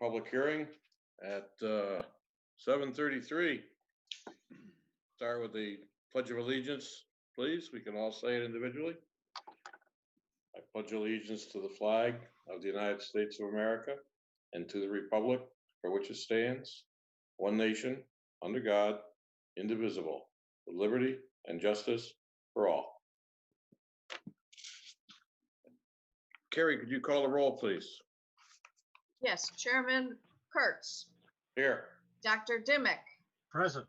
public hearing at 7:33. Start with the Pledge of Allegiance, please. We can all say it individually. I pledge allegiance to the flag of the United States of America and to the republic for which it stands, one nation, under God, indivisible, with liberty and justice for all. Carrie, could you call the roll, please? Yes, Chairman Kurtz. Here. Dr. Dimick. Present.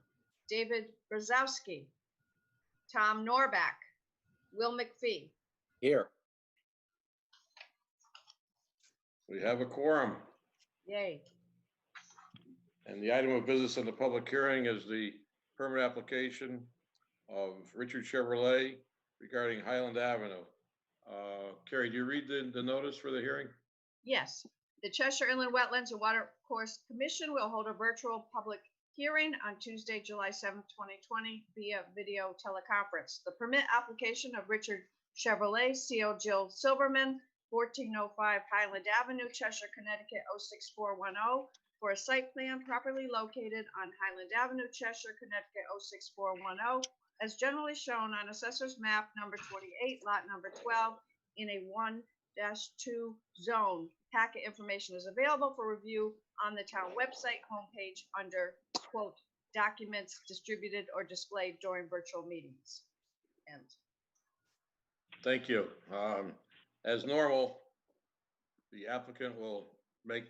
David Brzezowski. Tom Norback. Will McPhee. Here. We have a quorum. Yay. And the item of business in the public hearing is the permit application of Richard Chevrolet regarding Highland Avenue. Carrie, do you read the notice for the hearing? Yes, the Cheshire Inland Wetlands and Watercourse Commission will hold a virtual public hearing on Tuesday, July 7th, 2020 via video teleconference. The permit application of Richard Chevrolet, CO Jill Silverman, 1405 Highland Avenue, Cheshire, Connecticut 06410, for a site plan properly located on Highland Avenue, Cheshire, Connecticut 06410, as generally shown on Assessor's Map number 28, lot number 12, in a 1-2 zone. Packet information is available for review on the town website homepage under, quote, documents distributed or displayed during virtual meetings. End. Thank you. As normal, the applicant will make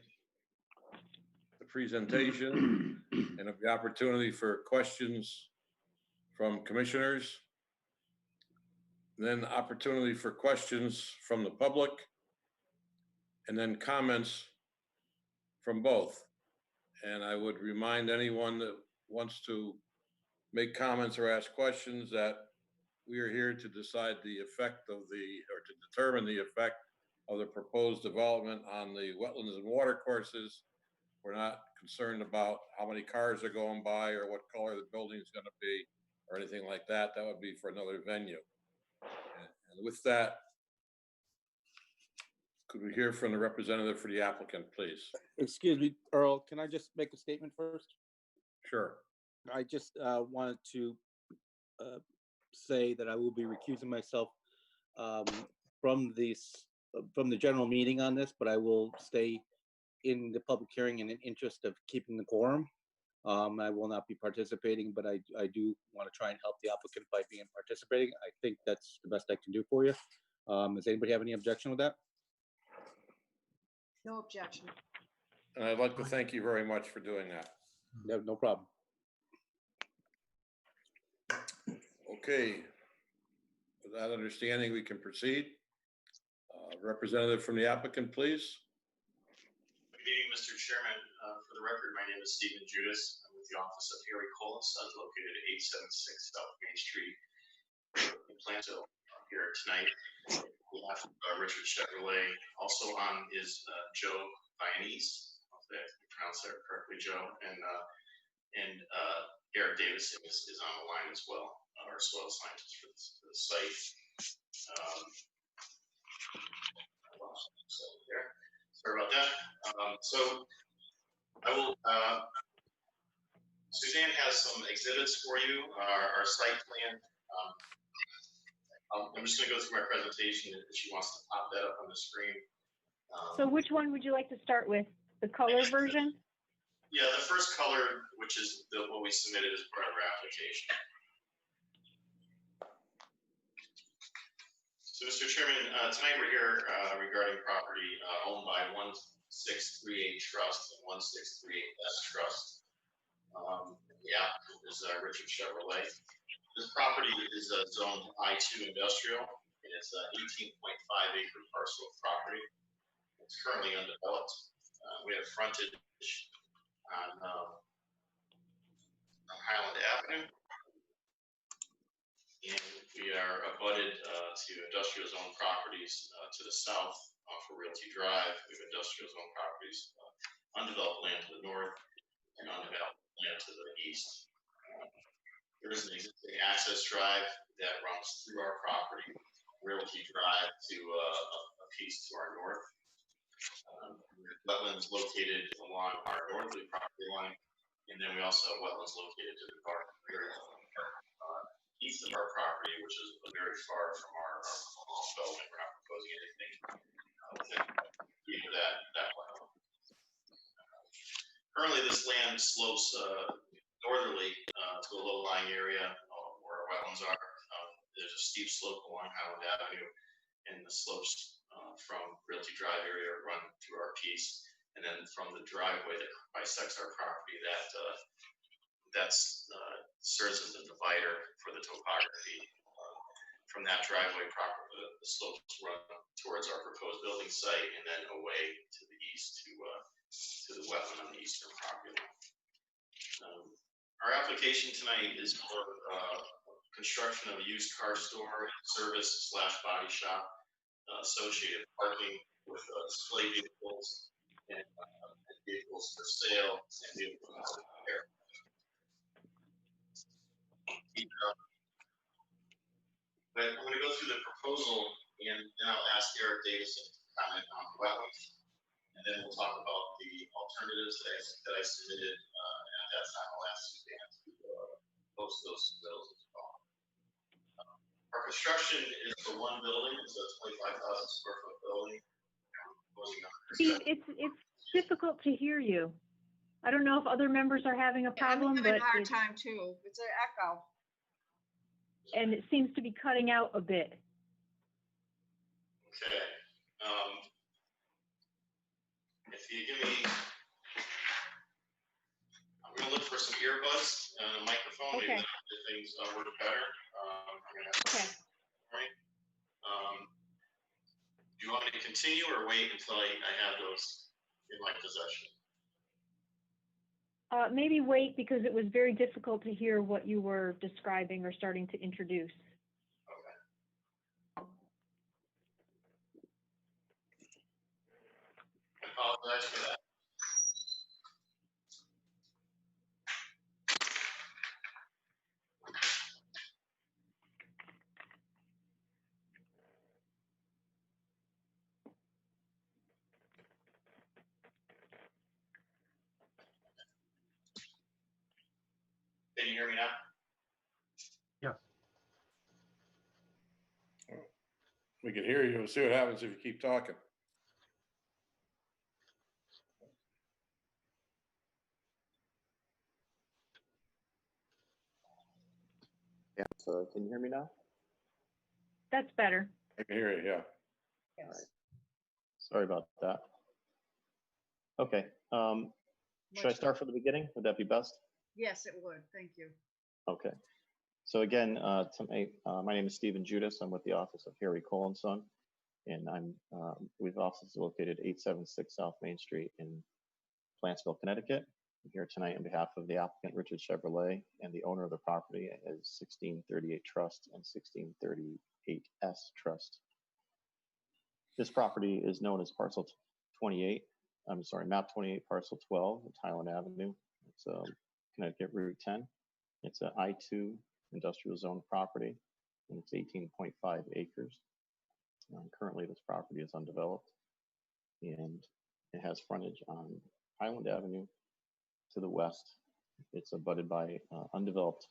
the presentation and have the opportunity for questions from commissioners, then opportunity for questions from the public, and then comments from both. And I would remind anyone that wants to make comments or ask questions that we are here to decide the effect of or to determine the effect of the proposed development on the wetlands and watercourses. We're not concerned about how many cars are going by or what color the building is going to be or anything like that. That would be for another venue. And with that, could we hear from the representative for the applicant, please? Excuse me, Earl, can I just make a statement first? Sure. I just wanted to say that I will be recusing myself from the general meeting on this, but I will stay in the public hearing in the interest of keeping the quorum. I will not be participating, but I do want to try and help the applicant by being participating. I think that's the best I can do for you. Does anybody have any objection with that? No objection. And I'd like to thank you very much for doing that. No problem. Okay. With that understanding, we can proceed. Representative from the applicant, please. Good evening, Mr. Chairman. For the record, my name is Stephen Judas. I'm with the office of Harry Cole & Sons, located at 876 South Main Street in Planto here tonight. On behalf of Richard Chevrolet. Also on is Joe Vianese. Hopefully I pronounced that correctly, Joe. And Eric Davison is on the line as well, our soil scientist for the site. Sorry about that. So I will, Suzanne has some exhibits for you, our site plan. I'm just going to go through my presentation if she wants to pop that up on the screen. So which one would you like to start with? The color version? Yeah, the first color, which is what we submitted as part of our application. So, Mr. Chairman, tonight we're here regarding property owned by 1638 Trust and 1638 S Trust. The applicant is Richard Chevrolet. This property is zoned I2 industrial. It is an 18.5 acre parcel of property. It's currently undeveloped. We have frontage on Highland Avenue. And we are abutted to industrial zone properties to the south off of Realty Drive. We have industrial zone properties, undeveloped land to the north, and undeveloped land to the east. There is an existing access drive that runs through our property, Realty Drive, to a piece to our north. wetlands located along our northerly property line, and then we also have wetlands located to the far east of our property, which is very far from our development. We're not proposing anything within that wetland. Currently, this land slopes northerly to a low-lying area where our wetlands are. There's a steep slope along Highland Avenue, and the slopes from Realty Drive area run through our piece, and then from the driveway that bisects our property, that serves as a divider for the topography. From that driveway, the slopes run towards our proposed building site, and then away to the east to the wetland on the eastern property line. Our application tonight is for construction of a used car store, service / body shop, associated parking with display vehicles and vehicles for sale and vehicles for repair. But I'm going to go through the proposal, and then I'll ask Eric Davison to comment on the wetlands, and then we'll talk about the alternatives that I submitted. And at that time, I'll ask Suzanne to post those bills as well. Our construction is for one building. It's a 25,000 square foot building. Steve, it's difficult to hear you. I don't know if other members are having a problem, I'm having but a hard time too. It's an echo. and it seems to be cutting out a bit. Okay. If you give me, I'm going to look for some earbuds and a microphone. Okay. Maybe if things work better. I'm going to have to. Okay. Right. Do you want me to continue or wait until I have those in my possession? Maybe wait, because it was very difficult to hear what you were describing or starting to introduce. Okay. I apologize for that. Can you hear me now? We can hear you. We'll see what happens if you keep talking. Yeah, so can you hear me now? That's better. I can hear you, yeah. Yes. All right. Sorry about that. Okay, should I start from the beginning? Would that be best? Yes, it would. Thank you. Okay. So again, tonight, my name is Stephen Judas. I'm with the office of Harry Cole & Son, and we have offices located 876 South Main Street in Plantsville, Connecticut. I'm here tonight on behalf of the applicant, Richard Chevrolet, and the owner of the property is 1638 Trust and 1638S Trust. This property is known as Parcel 28. I'm sorry, Map 28, Parcel 12, Highland Avenue. It's Connecticut Route 10. It's an I-2 industrial zone property, and it's 18.5 acres. Currently, this property is undeveloped, and it has frontage on Highland Avenue to the west. It's abutted by undeveloped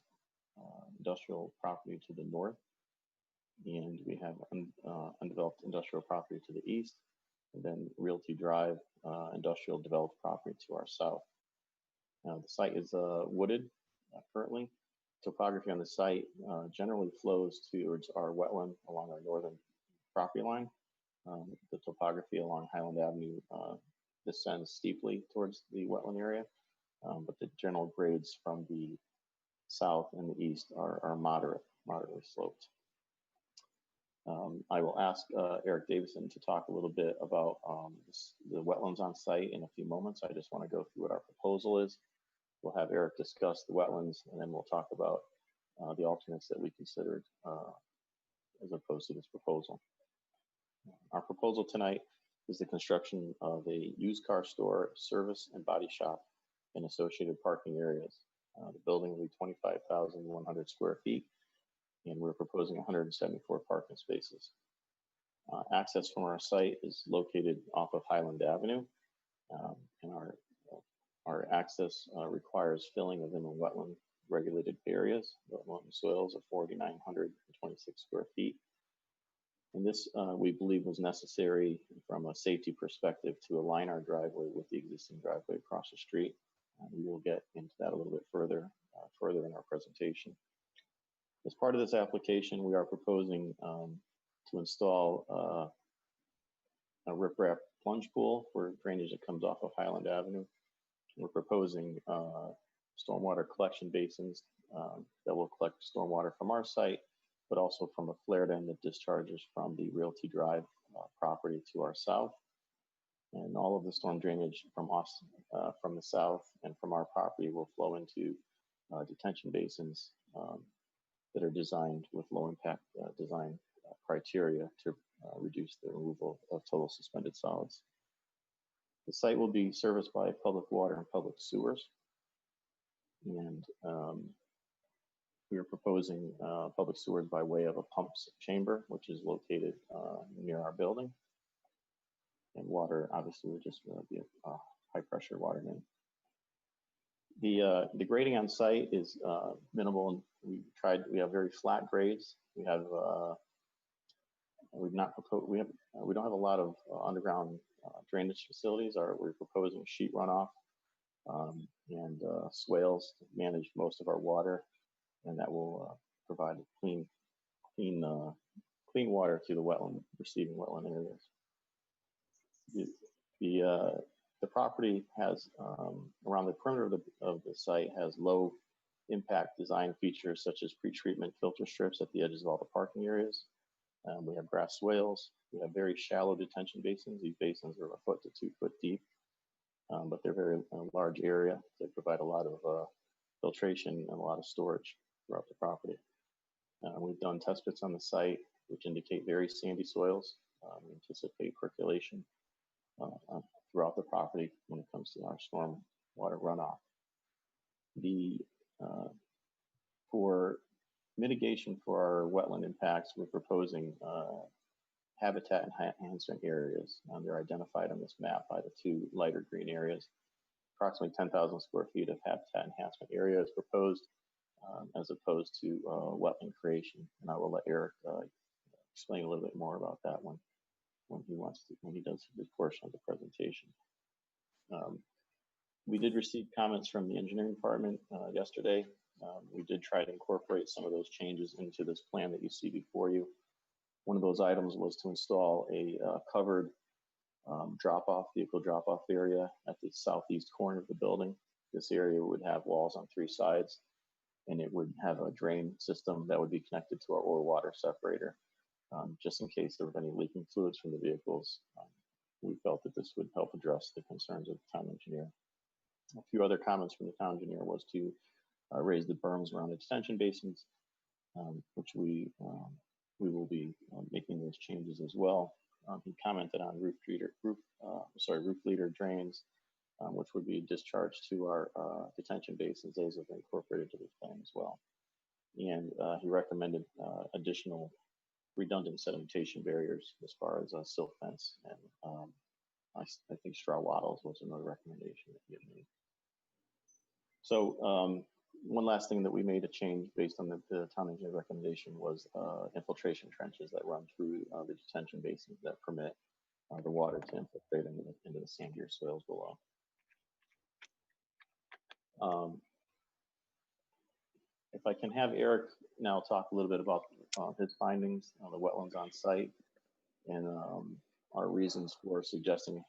industrial property to the north, and we have undeveloped industrial property to the east, and then Realty Drive industrial developed property to our south. The site is wooded currently. Topography on the site generally flows towards our wetland along our northern property line. The topography along Highland Avenue descends steeply towards the wetland area, but the general grades from the south and the east are moderately sloped. I will ask Eric Davison to talk a little bit about the wetlands on site in a few moments. I just want to go through what our proposal is. We'll have Eric discuss the wetlands, and then we'll talk about the alternates that we considered as opposed to this proposal. Our proposal tonight is the construction of a used car store, service and body shop, and associated parking areas. The building will be 25,100 square feet, and we're proposing 174 parking spaces. Access from our site is located off of Highland Avenue. And our access requires filling of inland wetland regulated areas, wetland soils of 4,926 square feet. And this, we believe, was necessary from a safety perspective to align our driveway with the existing driveway across the street. We will get into that a little bit further in our presentation. As part of this application, we are proposing to install a riprap plunge pool for drainage that comes off of Highland Avenue. We're proposing stormwater collection basins that will collect stormwater from our site, but also from a flared end that discharges from the Realty Drive property to our south. And all of the storm drainage from us, from the south and from our property will flow into detention basins that are designed with low impact design criteria to reduce the removal of total suspended solids. The site will be serviced by public water and public sewers. And we are proposing public sewers by way of a pump chamber, which is located near our building. And water, obviously, would just be a high pressure water main. The grading on site is minimal. We have very flat grades. We have we don't have a lot of underground drainage facilities. We're proposing sheet runoff and swales to manage most of our water, and that will provide clean water to the receiving wetland areas. The property has around the perimeter of the site has low impact design features such as pretreatment filter strips at the edges of all the parking areas. We have grass swales. We have very shallow detention basins. These basins are 1 foot to 2 foot deep, but they're very large area. They provide a lot of filtration and a lot of storage throughout the property. We've done test pits on the site, which indicate very sandy soils. We anticipate percolation throughout the property when it comes to our storm water runoff. For mitigation for our wetland impacts, we're proposing habitat enhancement areas. They're identified on this map by the 2 lighter green areas. Approximately 10,000 square feet of habitat enhancement area is proposed as opposed to wetland creation. And I will let Eric explain a little bit more about that when he does his portion of the presentation. We did receive comments from the engineering department yesterday. We did try to incorporate some of those changes into this plan that you see before you. One of those items was to install a covered vehicle drop-off area at the southeast corner of the building. This area would have walls on 3 sides, and it would have a drain system that would be connected to our ore water separator. Just in case there were any leaking fluids from the vehicles, we felt that this would help address the concerns of the town engineer. A few other comments from the town engineer was to raise the berms around the detention basins, which we will be making those changes as well. He commented on roof leader drains, which would be discharged to our detention basins. Those have been incorporated to the plan as well. And he recommended additional redundant sedimentation barriers as far as a silt fence, and I think straw wattles was another recommendation that he had made. So one last thing that we made a change based on the town engineer recommendation was infiltration trenches that run through the detention basins that permit the water to infiltrate into the sandier soils below. If I can have Eric now talk a little bit about his findings on the wetlands on site and our reasons for suggesting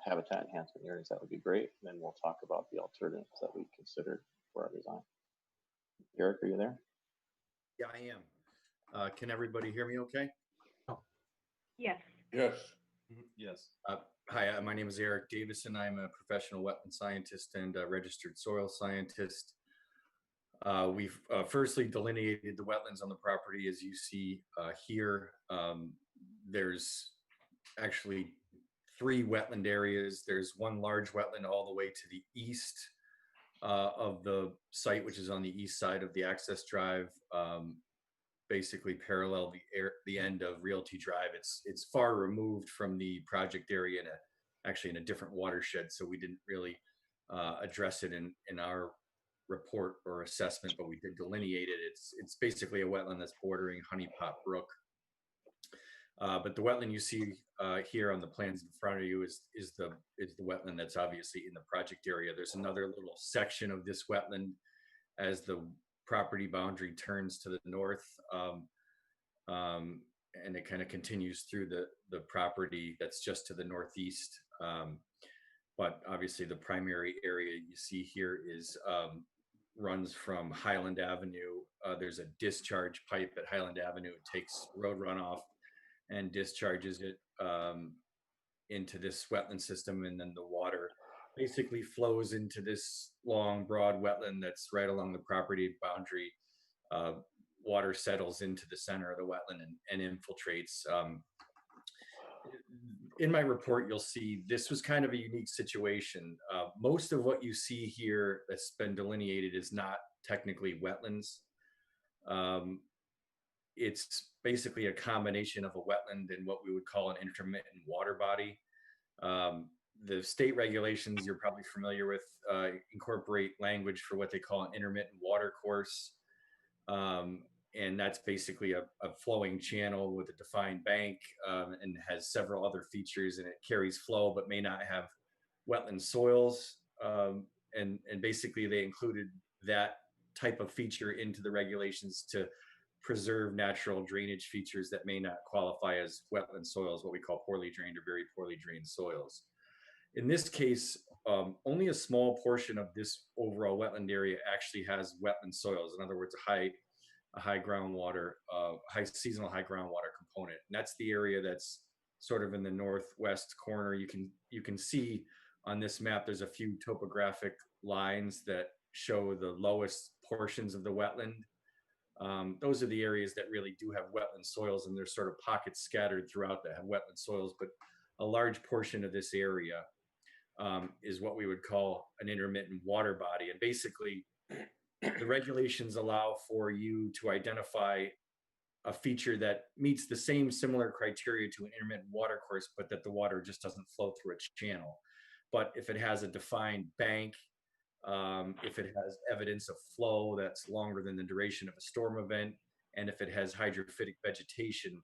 habitat enhancement areas, that would be great. And then we'll talk about the alternatives that we considered for our design. Eric, are you there? Yeah, I am. Can everybody hear me okay? Yes. Yes. Yes. Hi, my name is Eric Davison. I'm a professional wetland scientist and a registered soil scientist. We've firstly delineated the wetlands on the property, as you see here. There's actually 3 wetland areas. There's one large wetland all the way to the east of the site, which is on the east side of the access drive, basically parallel the end of Realty Drive. It's far removed from the project area actually in a different watershed, so we didn't really address it in our report or assessment, but we did delineate it. It's basically a wetland that's bordering Honey Pot Brook. But the wetland you see here on the plans in front of you is the wetland that's obviously in the project area. There's another little section of this wetland as the property boundary turns to the north, and it kind of continues through the property that's just to the northeast. But obviously the primary area you see here is runs from Highland Avenue. There's a discharge pipe at Highland Avenue. It takes road runoff and discharges it into this wetland system, and then the water basically flows into this long, broad wetland that's right along the property boundary. Water settles into the center of the wetland and infiltrates. In my report, you'll see this was kind of a unique situation. Most of what you see here that's been delineated is not technically wetlands. It's basically a combination of a wetland and what we would call an intermittent water body. The state regulations you're probably familiar with incorporate language for what they call an intermittent water course. And that's basically a flowing channel with a defined bank, and has several other features, and it carries flow but may not have wetland soils. And basically they included that type of feature into the regulations to preserve natural drainage features that may not qualify as wetland soils, what we call poorly drained or very poorly drained soils. In this case, only a small portion of this overall wetland area actually has wetland soils. In other words, a high groundwater, seasonal high groundwater component. And that's the area that's sort of in the northwest corner. You can see on this map, there's a few topographic lines that show the lowest portions of the wetland. Those are the areas that really do have wetland soils, and there's sort of pockets scattered throughout that have wetland soils, but a large portion of this area is what we would call an intermittent water body. And basically, the regulations allow for you to identify a feature that meets the same similar criteria to an intermittent water course, but that the water just doesn't flow through its channel. But if it has a defined bank, if it has evidence of flow that's longer than the duration of a storm event, and if it has hydrophytic vegetation,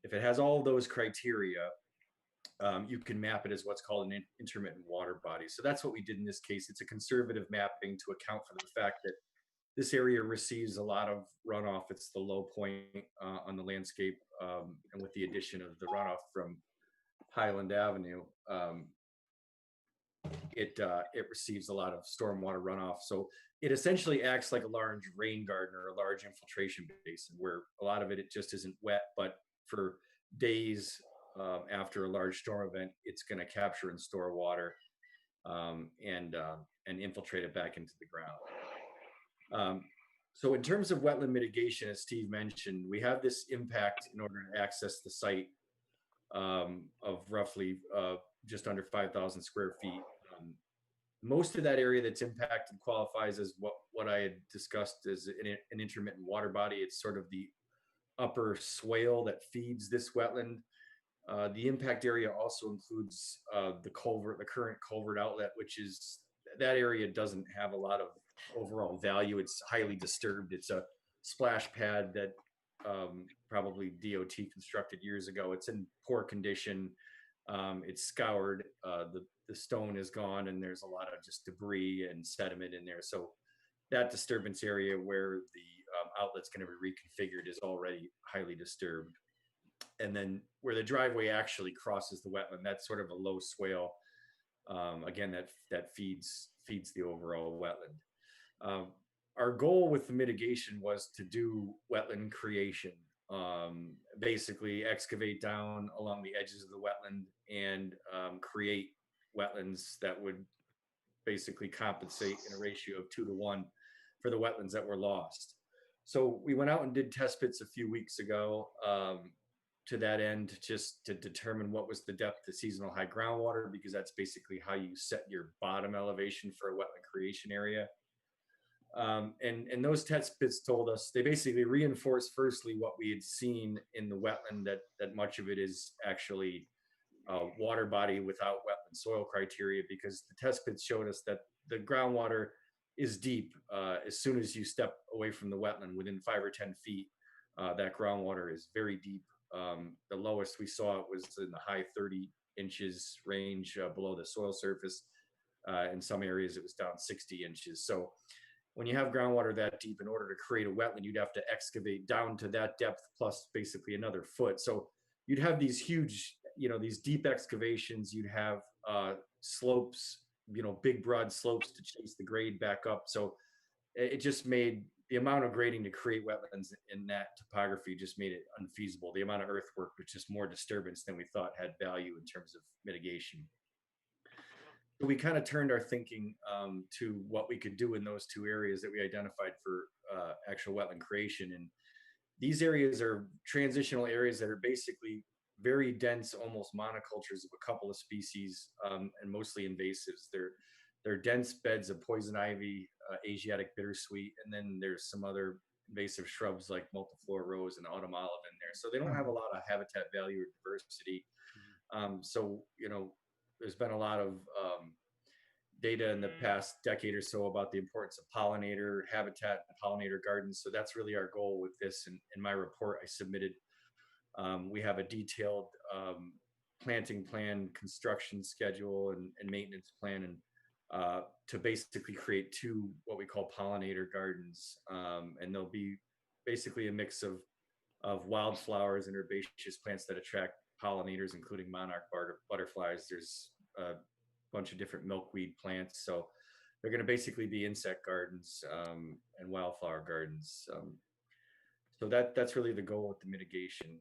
if it has all of those criteria, you can map it as what's called an intermittent water body. So that's what we did in this case. It's a conservative mapping to account for the fact that this area receives a lot of runoff. It's the low point on the landscape, and with the addition of the runoff from Highland Avenue, it receives a lot of stormwater runoff. So it essentially acts like a large rain garden or a large infiltration basin, where a lot of it just isn't wet, but for days after a large storm event, it's going to capture and store water and infiltrate it back into the ground. So in terms of wetland mitigation, as Steve mentioned, we have this impact in order to access the site of roughly just under 5,000 square feet. Most of that area that's impacted qualifies as what I had discussed as an intermittent water body. It's sort of the upper swale that feeds this wetland. The impact area also includes the current culvert outlet, which is, that area doesn't have a lot of overall value. It's highly disturbed. It's a splash pad that probably DOT constructed years ago. It's in poor condition. It's scoured. The stone is gone, and there's a lot of just debris and sediment in there. So that disturbance area where the outlet's going to be reconfigured is already highly disturbed. And then where the driveway actually crosses the wetland, that's sort of a low swale. Again, that feeds the overall wetland. Our goal with the mitigation was to do wetland creation, basically excavate down along the edges of the wetland and create wetlands that would basically compensate in a ratio of 2 to 1 for the wetlands that were lost. So we went out and did test pits a few weeks ago to that end, just to determine what was the depth of seasonal high groundwater, because that's basically how you set your bottom elevation for a wetland creation area. And those test pits told us, they basically reinforced firstly what we had seen in the wetland, that much of it is actually water body without wetland soil criteria, because the test pits showed us that the groundwater is deep. As soon as you step away from the wetland within 5 or 10 feet, that groundwater is very deep. The lowest we saw it was in the high 30 inches range below the soil surface. In some areas, it was down 60 inches. So when you have groundwater that deep, in order to create a wetland, you'd have to excavate down to that depth plus basically another foot. So you'd have these huge, these deep excavations. You'd have slopes, big broad slopes to chase the grade back up. So it just made the amount of grading to create wetlands in that topography just made it unfeasible. The amount of earthwork was just more disturbance than we thought had value in terms of mitigation. So we kind of turned our thinking to what we could do in those two areas that we identified for actual wetland creation. And these areas are transitional areas that are basically very dense, almost monocultures of a couple of species, and mostly invasives. They're dense beds of poison ivy, Asiatic bittersweet, and then there's some other invasive shrubs like multiflora rose and autumn olive in there. So they don't have a lot of habitat value or diversity. So, there's been a lot of data in the past decade or so about the importance of pollinator habitat and pollinator gardens. So that's really our goal with this. And in my report I submitted, we have a detailed planting plan, construction schedule, and maintenance plan, and to basically create 2 what we call pollinator gardens. And they'll be basically a mix of wildflowers and herbaceous plants that attract pollinators, including monarch butterflies. There's a bunch of different milkweed plants. So they're going to basically be insect gardens and wildflower gardens. So that's really the goal with the mitigation.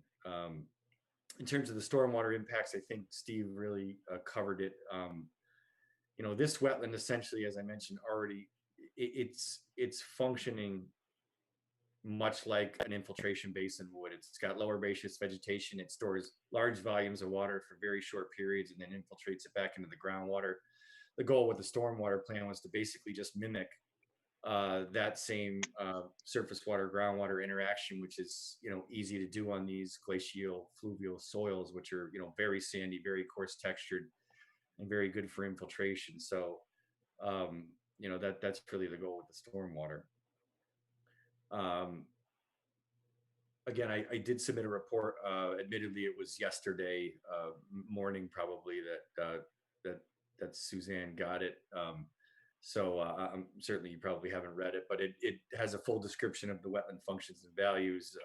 In terms of the stormwater impacts, I think Steve really covered it. This wetland essentially, as I mentioned already, it's functioning much like an infiltration basin would. It's got low herbaceous vegetation. It stores large volumes of water for very short periods and then infiltrates it back into the groundwater. The goal with the stormwater plan was to basically just mimic that same surface water groundwater interaction, which is easy to do on these glacial fluvial soils, which are very sandy, very coarse textured, and very good for infiltration. So that's really the goal with the stormwater. Again, I did submit a report. Admittedly, it was yesterday morning, probably that Suzanne got it. So I'm certainly, you probably haven't read it, but it has a full description of the wetland functions and values,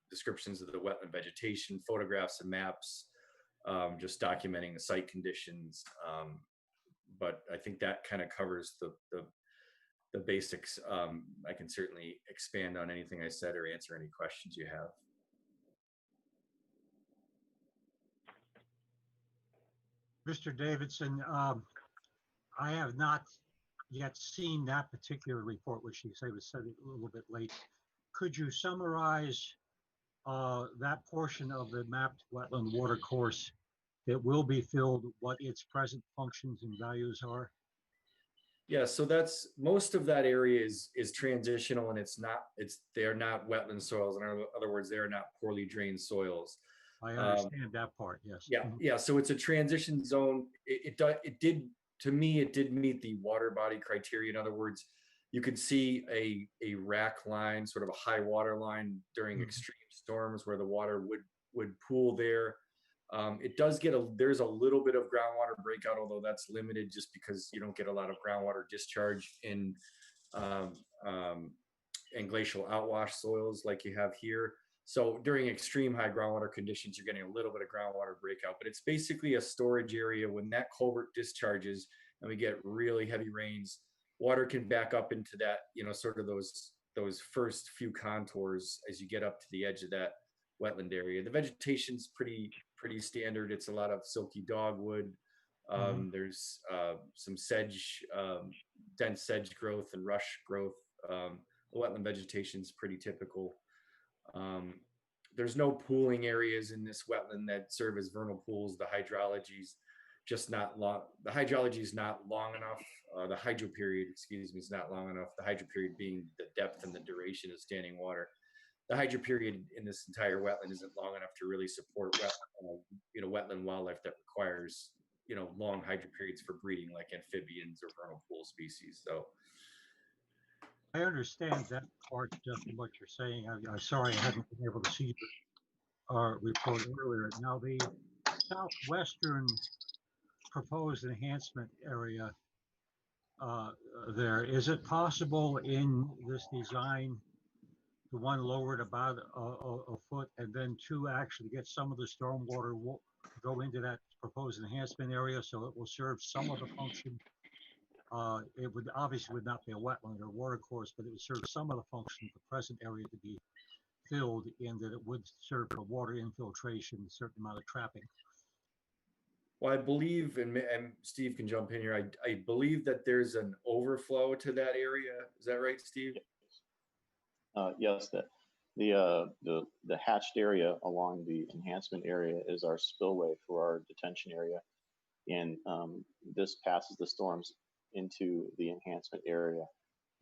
descriptions of the wetland vegetation, photographs and maps, just documenting the site conditions. But I think that kind of covers the basics. I can certainly expand on anything I said or answer any questions you have. Mr. Davidson, I have not yet seen that particular report, which you say was sent a little bit late. Could you summarize that portion of the mapped wetland watercourse that will be filled, what its present functions and values are? Yeah, so that's, most of that area is transitional, and they are not wetland soils. In other words, they are not poorly drained soils. I understand that part, yes. Yeah. So it's a transition zone. It did, to me, it did meet the water body criteria. In other words, you could see a rack line, sort of a high water line during extreme storms where the water would pool there. It does get there's a little bit of groundwater breakout, although that's limited just because you don't get a lot of groundwater discharge in glacial outwash soils like you have here. So during extreme high groundwater conditions, you're getting a little bit of groundwater breakout, but it's basically a storage area. When that culvert discharges and we get really heavy rains, water can back up into that, sort of those first few contours as you get up to the edge of that wetland area. The vegetation's pretty standard. It's a lot of silky dogwood. There's some sedge, dense sedge growth and rush growth. The wetland vegetation's pretty typical. There's no pooling areas in this wetland that serve as vernal pools. The hydrology's just not long. The hydrology is not long enough. The hydro period, is not long enough. The hydro period being the depth and the duration of standing water. the hydro period in this entire wetland isn't long enough to really support wetland wildlife that requires, long hydro periods for breeding, like amphibians or vernal pool species. So I understand that part from what you're saying. I'm sorry I haven't been able to see your report earlier. Now, the southwestern proposed enhancement area there, is it possible in this design, the one lowered about a foot, and then to actually get some of the stormwater go into that proposed enhancement area so it will serve some of the function? It would obviously would not be a wetland or water course, but it would serve some of the function of the present area to be filled in, that it would serve for water infiltration, a certain amount of trapping. well, I believe, and Steve can jump in here, I believe that there's an overflow to that area. Is that right, Steve? Yes, the hatched area along the enhancement area is our spillway for our detention area. And this passes the storms into the enhancement area.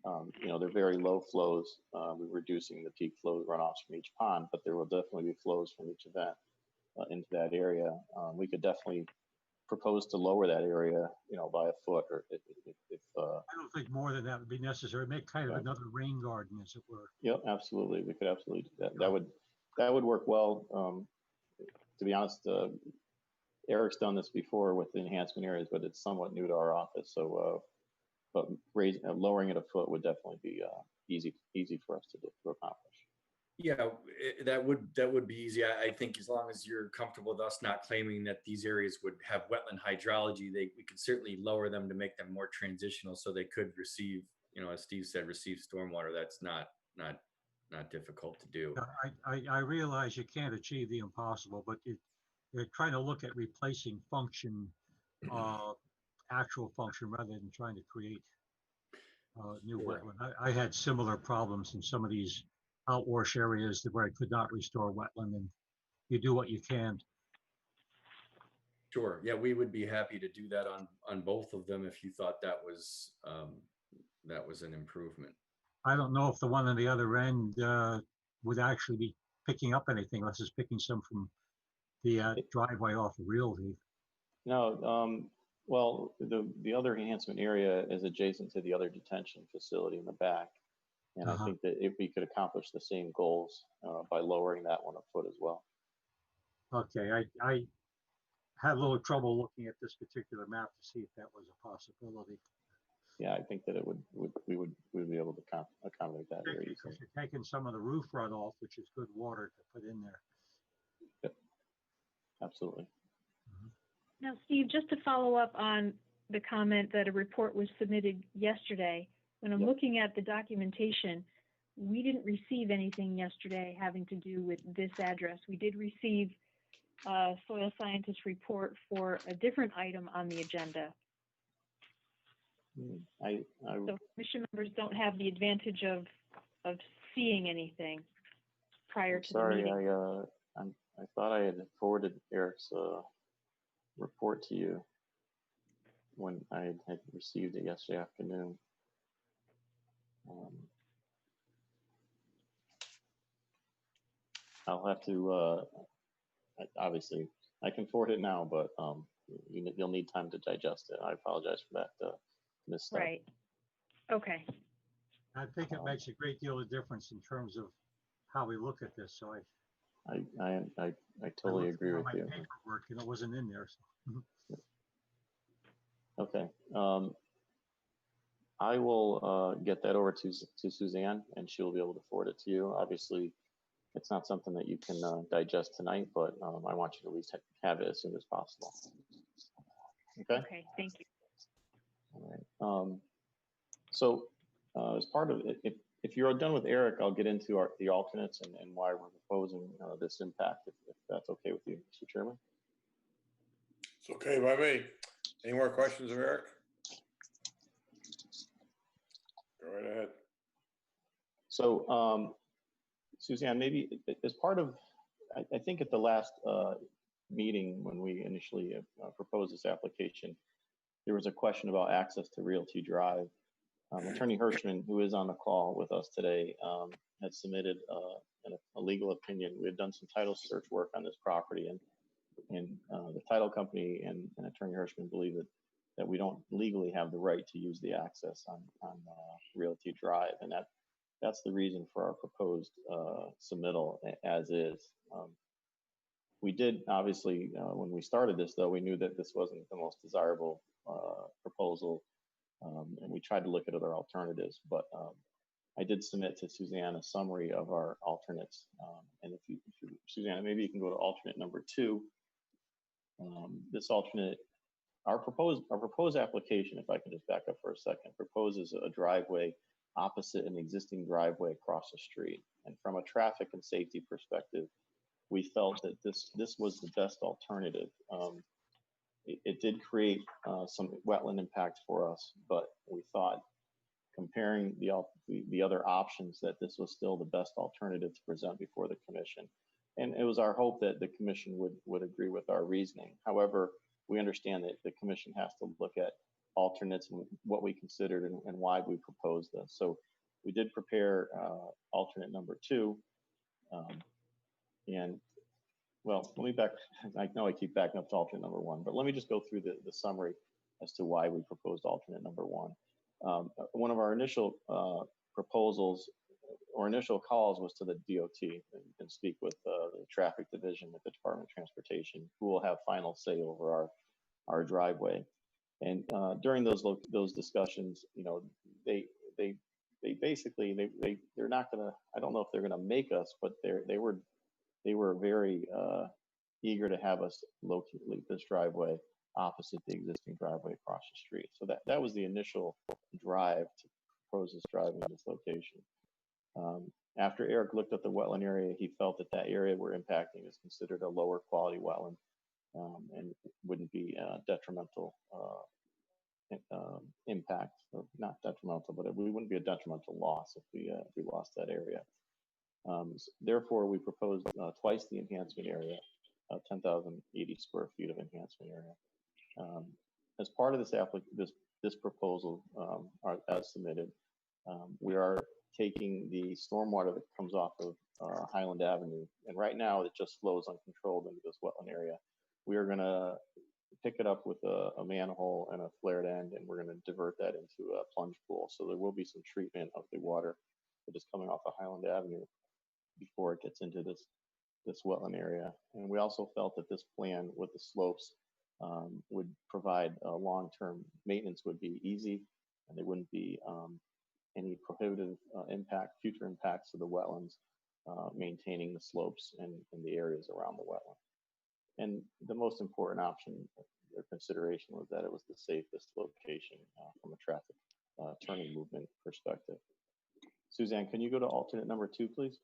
They're very low flows. We're reducing the peak flow runoffs from each pond, but there will definitely be flows from each event into that area. We could definitely propose to lower that area, by a foot, or if I don't think more than that would be necessary. Make kind of another rain garden, as it were. Yep, absolutely. We could absolutely do that. That would work well. To be honest, Eric's done this before with the enhancement areas, but it's somewhat new to our office. So, but lowering it a foot would definitely be easy for us to accomplish. Yeah, that would be easy. I think as long as you're comfortable with us not claiming that these areas would have wetland hydrology, we could certainly lower them to make them more transitional, so they could receive, as Steve said, receive stormwater. That's not difficult to do. I realize you can't achieve the impossible, but you're trying to look at replacing function, actual function, rather than trying to create new wetland. I had similar problems in some of these outwash areas where I could not restore wetland, and you do what you can. Sure. Yeah, we would be happy to do that on both of them if you thought that was an improvement. I don't know if the one on the other end would actually be picking up anything, unless it's picking some from the driveway off of Realty. No, well, the other enhancement area is adjacent to the other detention facility in the back. And I think that if we could accomplish the same goals by lowering that one a foot as well. Okay, I had a little trouble looking at this particular map to see if that was a possibility. Yeah, I think that we would be able to accommodate that very easily. You're taking some of the roof runoff, which is good water to put in there. Yep. Absolutely. Now, Steve, just to follow up on the comment that a report was submitted yesterday, when I'm looking at the documentation, we didn't receive anything yesterday having to do with this address. We did receive a soil scientist report for a different item on the agenda. So commission members don't have the advantage of seeing anything prior to the meeting. Sorry, I thought I had forwarded Eric's report to you when I had received it yesterday afternoon. I'll have to, obviously, I can forward it now, but you'll need time to digest it. I apologize for that misstep. Right. Okay. I think it makes a great deal of difference in terms of how we look at this. So I totally agree with you. Paperwork, and it wasn't in there. So. Okay. I will get that over to Suzanne, and she'll be able to forward it to you. Obviously, it's not something that you can digest tonight, but I want you to at least have it as soon as possible. Okay. Okay. Thank you. All right. So as part of it, if you're done with Eric, I'll get into the alternates and why we're proposing this impact, if that's okay with you, Mr. Chairman. It's okay by me. Any more questions of Eric? Go right ahead. So, Suzanne, maybe as part of, I think at the last meeting when we initially proposed this application, there was a question about access to Realty Drive. Attorney Hirschman, who is on the call with us today, had submitted a legal opinion. We had done some title search work on this property, and the title company and Attorney Hirschman believe that we don't legally have the right to use the access on Realty Drive, and that's the reason for our proposed submittal as is. We did, obviously, when we started this, though, we knew that this wasn't the most desirable proposal, and we tried to look at other alternatives, but I did submit to Suzanne a summary of our alternates. And if you, Suzanne, maybe you can go to alternate number 2. This alternate, our proposed application, if I can just back up for a second, proposes a driveway opposite an existing driveway across the street. And from a traffic and safety perspective, we felt that this was the best alternative. It did create some wetland impact for us, but we thought, comparing the other options, that this was still the best alternative to present before the commission. And it was our hope that the commission would agree with our reasoning. However, we understand that the commission has to look at alternates and what we considered and why we proposed this. So we did prepare alternate number 2. And well, let me I know I keep backing up to alternate number 1, but let me just go through the summary as to why we proposed alternate number 1. One of our initial proposals or initial calls was to the DOT and speak with the traffic division at the Department of Transportation, who will have final say over our driveway. And during those discussions, you know, they basically they're not gonna, I don't know if they're gonna make us, but they were very eager to have us locate this driveway opposite the existing driveway across the street. So that was the initial drive to propose this driveway in this location. After Eric looked at the wetland area, he felt that area we're impacting is considered a lower quality wetland and wouldn't be detrimental impact, or not detrimental, but we wouldn't be a detrimental loss if we lost that area. Therefore, we proposed twice the enhancement area, 10,080 square feet of enhancement area. As part of this proposal, as submitted, we are taking the stormwater that comes off of Highland Avenue, and right now it just flows uncontrolled into this wetland area. We are going to pick it up with a manhole and a flared end, and we're going to divert that into a plunge pool. So there will be some treatment of the water that is coming off of Highland Avenue before it gets into this wetland area. And we also felt that this plan with the slopes would provide long-term maintenance, would be easy, and there wouldn't be any prohibitive future impacts to the wetlands, maintaining the slopes and the areas around the wetland. And the most important option or consideration was that it was the safest location from a traffic turning movement perspective. Suzanne, can you go to alternate number 2, please?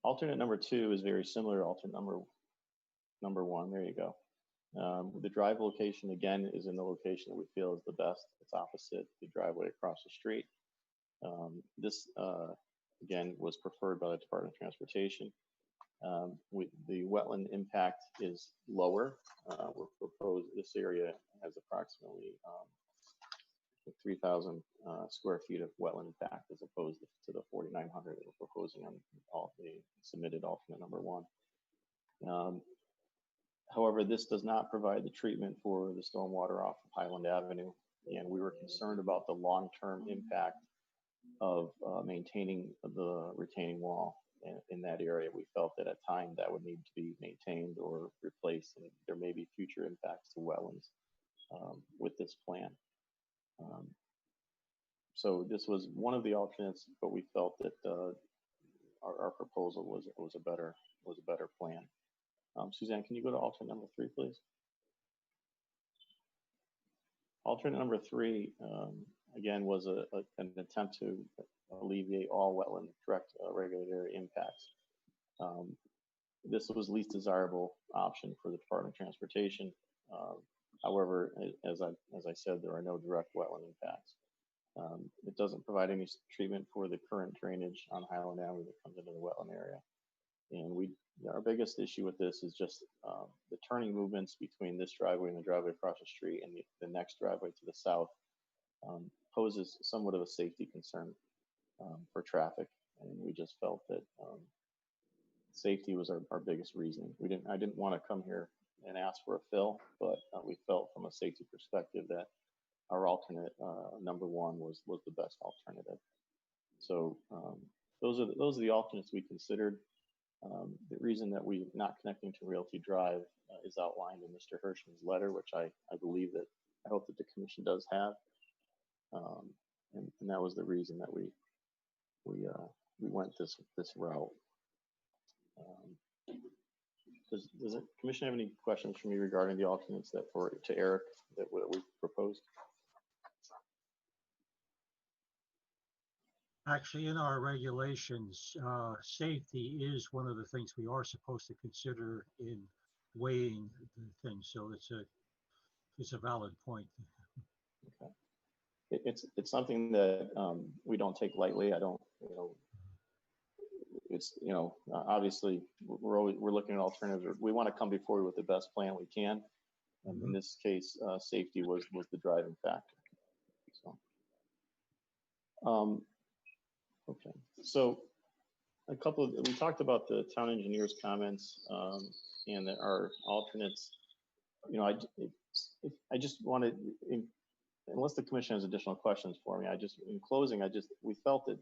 Alternate number 2 is very similar to alternate number 1. There you go. The drive location, again, is in the location that we feel is the best. It's opposite the driveway across the street. This, again, was preferred by the Department of Transportation. The wetland impact is lower. This area has approximately 3,000 square feet of wetland impact, as opposed to the 4,900 that we're proposing on all the submitted alternate number 1. However, this does not provide the treatment for the stormwater off of Highland Avenue, and we were concerned about the long-term impact of maintaining the retaining wall in that area. We felt that at time that would need to be maintained or replaced, and there may be future impacts to wetlands with this plan. So this was one of the alternates, but we felt that our proposal was a better plan. Suzanne, can you go to alternate number 3, please? Alternate number 3, again, was an attempt to alleviate all wetland direct regulated area impacts. This was least desirable option for the Department of Transportation. However, as I said, there are no direct wetland impacts. It doesn't provide any treatment for the current drainage on Highland Avenue that comes into the wetland area. And our biggest issue with this is just the turning movements between this driveway and the driveway across the street and the next driveway to the south poses somewhat of a safety concern for traffic, and we just felt that safety was our biggest reason. I didn't want to come here and ask for a fill, but we felt from a safety perspective that our alternate number one was the best alternative. So those are the alternates we considered. The reason that we're not connecting to Realty Drive is outlined in Mr. Hirschman's letter, which I believe that I hope that the commission does have, and that was the reason that we went this route. Does the commission have any questions for me regarding the alternates to Eric that we proposed? Actually, in our regulations, safety is one of the things we are supposed to consider in weighing the things. So it's a valid point. Okay. It's something that we don't take lightly. I don't, it's, obviously we're looking at alternatives. We want to come before you with the best plan we can. And in this case, safety was the driving factor. So, okay. So we talked about the town engineer's comments and our alternates. I just wanted, unless the commission has additional questions for me, in closing, we felt that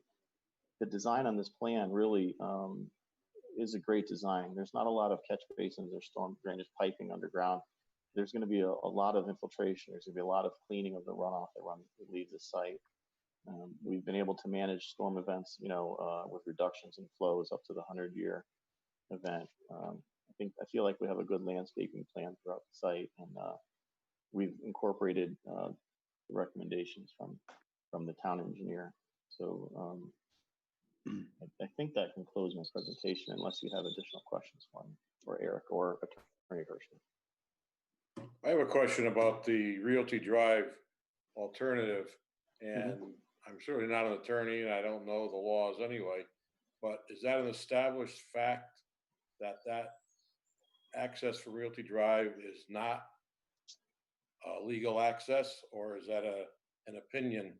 the design on this plan really is a great design. There's not a lot of catch basins or storm drainage piping underground. There's going to be a lot of infiltration. There's going to be a lot of cleaning of the runoff that leaves the site. We've been able to manage storm events, with reductions in flows up to the 100-year event. I feel like we have a good landscaping plan throughout the site, and we've incorporated the recommendations from the town engineer. So I think that can close my presentation unless you have additional questions for me, or Eric, or Attorney Hirschman. I have a question about the Realty Drive alternative, and I'm certainly not an attorney and I don't know the laws anyway, but is that an established fact that access for Realty Drive is not legal access, or is that an opinion?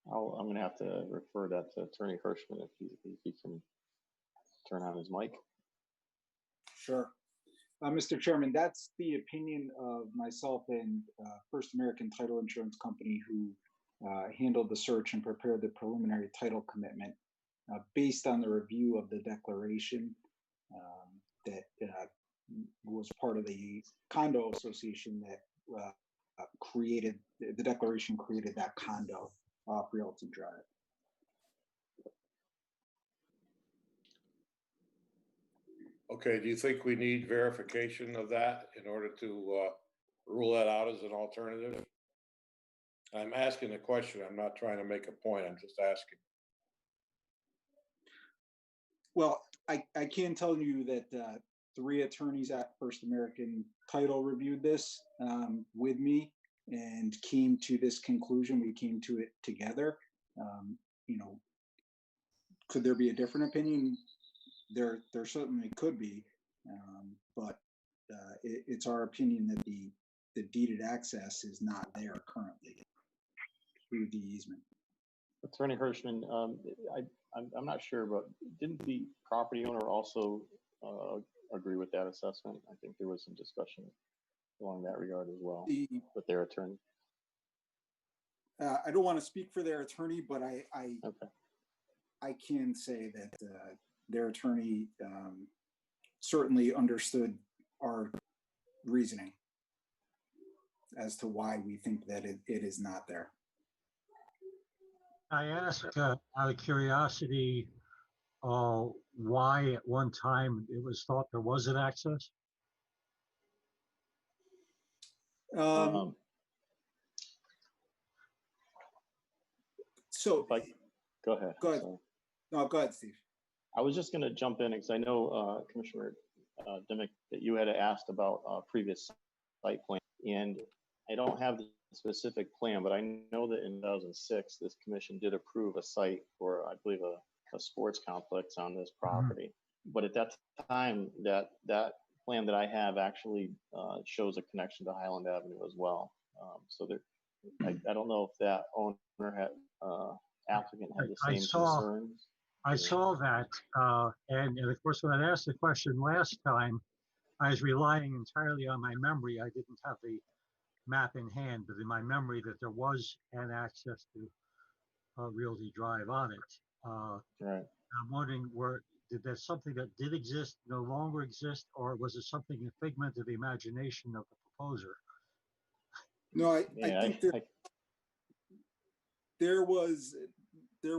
I'm going to have to refer that to Attorney Hirschman if he can turn on his mic. Sure. Mr. Chairman, that's the opinion of myself and First American Title Insurance Company, who handled the search and prepared the preliminary title commitment based on the review of the declaration that was part of the condo association that created the declaration, created that condo off Realty Drive. Okay, do you think we need verification of that in order to rule that out as an alternative? I'm asking a question. I'm not trying to make a point. I'm just asking. Well, I can tell you that 3 attorneys at First American Title reviewed this with me and came to this conclusion. We came to it together. Could there be a different opinion? There certainly could be, but it's our opinion that the deeded access is not there currently through the easement. Attorney Hirschman, I'm not sure, but didn't the property owner also agree with that assessment? I think there was some discussion along that regard as well with their attorney. I don't want to speak for their attorney, but Okay. I can say that their attorney certainly understood our reasoning as to why we think that it is not there. I ask out of curiosity, why at one time it was thought there was an access? So go ahead. Go ahead. No, go ahead, Steve. I was just going to jump in because I know, Commissioner Dimick, that you had asked about previous site plan, and I don't have the specific plan, but I know that in 2006, this commission did approve a site for, I believe, a sports complex on this property. But at that time, that plan that I have actually shows a connection to Highland Avenue as well. So I don't know if that owner had, applicant had the I same saw- concerns. I saw that, and of course, when I asked the question last time, I was relying entirely on my memory. I didn't have the map in hand, but in my memory that there was an access to Realty Drive on it. Right. I'm wondering, did that something that did exist no longer exist, or was it something a figment of the imagination of the proposer? No, I Yeah, think there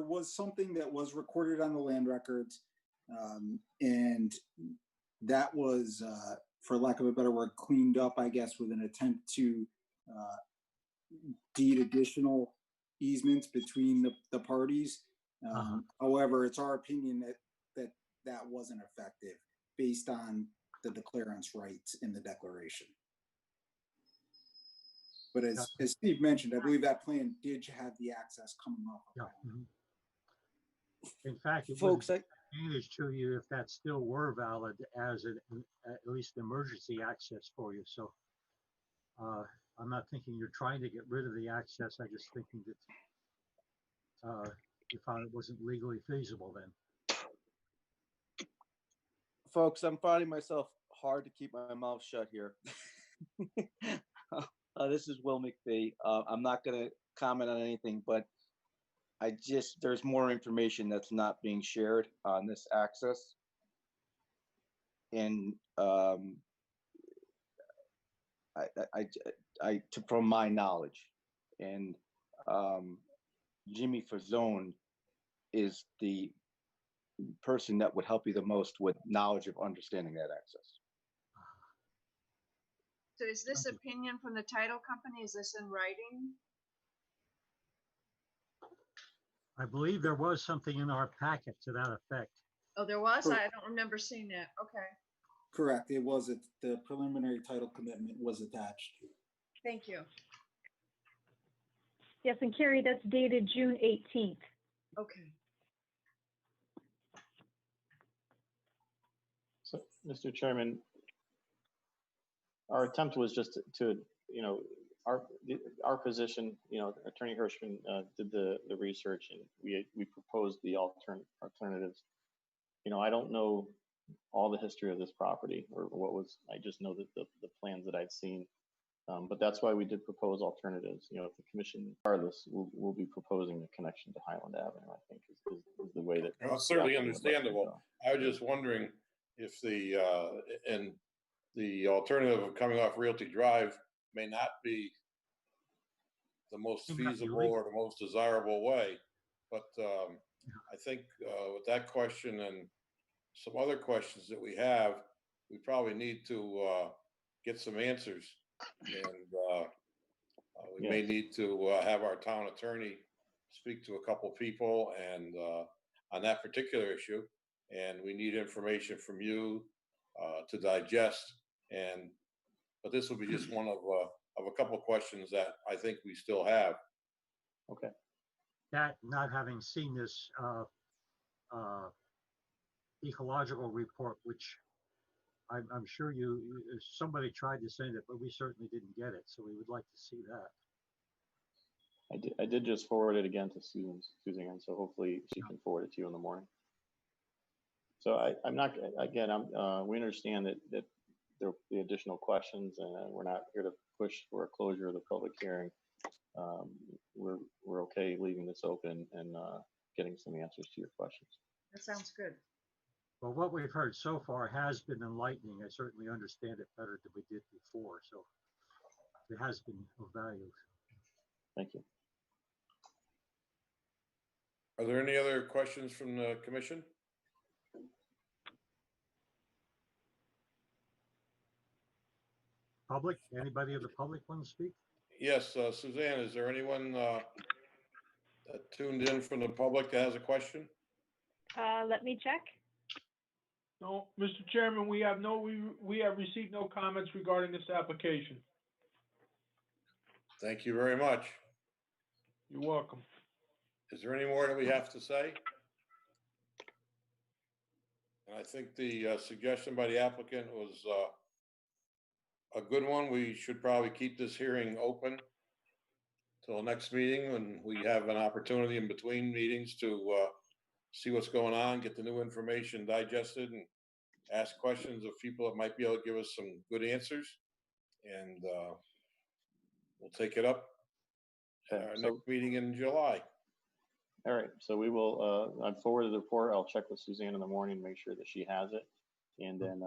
was something that was recorded on the land records, and that was, for lack of a better word, cleaned up, I guess, with an attempt to deed additional easements between the parties. However, it's our opinion that wasn't effective based on the declarant's rights in the declaration. But as Steve mentioned, I believe that plan did have the access coming off of that. In fact, it Folks, would advantage to you if that still were valid as at least emergency access for you. So I'm not thinking you're trying to get rid of the access. I'm just thinking that you found it wasn't legally feasible then. folks, I'm finding myself hard to keep my mouth shut here. This is Will McPhee. I'm not going to comment on anything, but there's more information that's not being shared on this access. And from my knowledge, and Jimmy Fazone is the person that would help you the most with knowledge of understanding that access. So is this opinion from the title company, is this in writing? I believe there was something in our packet to that effect. Oh, there was? Correct. I don't remember seeing that. Okay, Correct. It was, the preliminary title commitment was attached. thank you. Yes, and Carrie, that's dated June 18th. Okay. So, Mr. Chairman, our attempt was just to, our position, Attorney Hirschman did the research, and we proposed the alternatives. I don't know all the history of this property or what was, I just know that the plans that I've seen. But that's why we did propose alternatives. If the commission, regardless, we'll be proposing a connection to Highland Avenue, I think is the way that. Well, certainly understandable. I was just wondering if the alternative of coming off Realty Drive may not be the most feasible or the most desirable way. But I think with that question and some other questions that we have, we probably need to get some answers. And we may need to have our town attorney speak to a couple people and on that particular issue. And we need information from you to digest. But this will be just one of a couple of questions that I think we still have. Okay. That, not having seen this ecological report, which I'm sure somebody tried to send it, but we certainly didn't get it. So we would like to see that. I did just forward it again to Suzanne, so hopefully she can forward it to you in the morning. So I'm not, again, we understand that there will be additional questions, and we're not here to push for a closure of the public hearing. We're okay leaving this open and getting some answers to your questions. That sounds good. Well, what we've heard so far has been enlightening. I certainly understand it better than we did before. So it has been of value. Thank you. Are there any other questions from the commission? Public? Anybody of the public want to speak? Yes, Suzanne, is there anyone that tuned in from the public that has a question? Let me check. No, Mr. Chairman, we have received no comments regarding this application. Thank you very much. You're welcome. Is there any more that we have to say? And I think the suggestion by the applicant was a good one. We should probably keep this hearing open till next meeting, when we have an opportunity in between meetings to see what's going on, get the new information digested, and ask questions of people that might be able to give us some good answers. And we'll take it up at our So- next meeting in July. All right, so we will, I've forwarded the report. I'll check with Suzanne in the morning, make sure that she has it. And then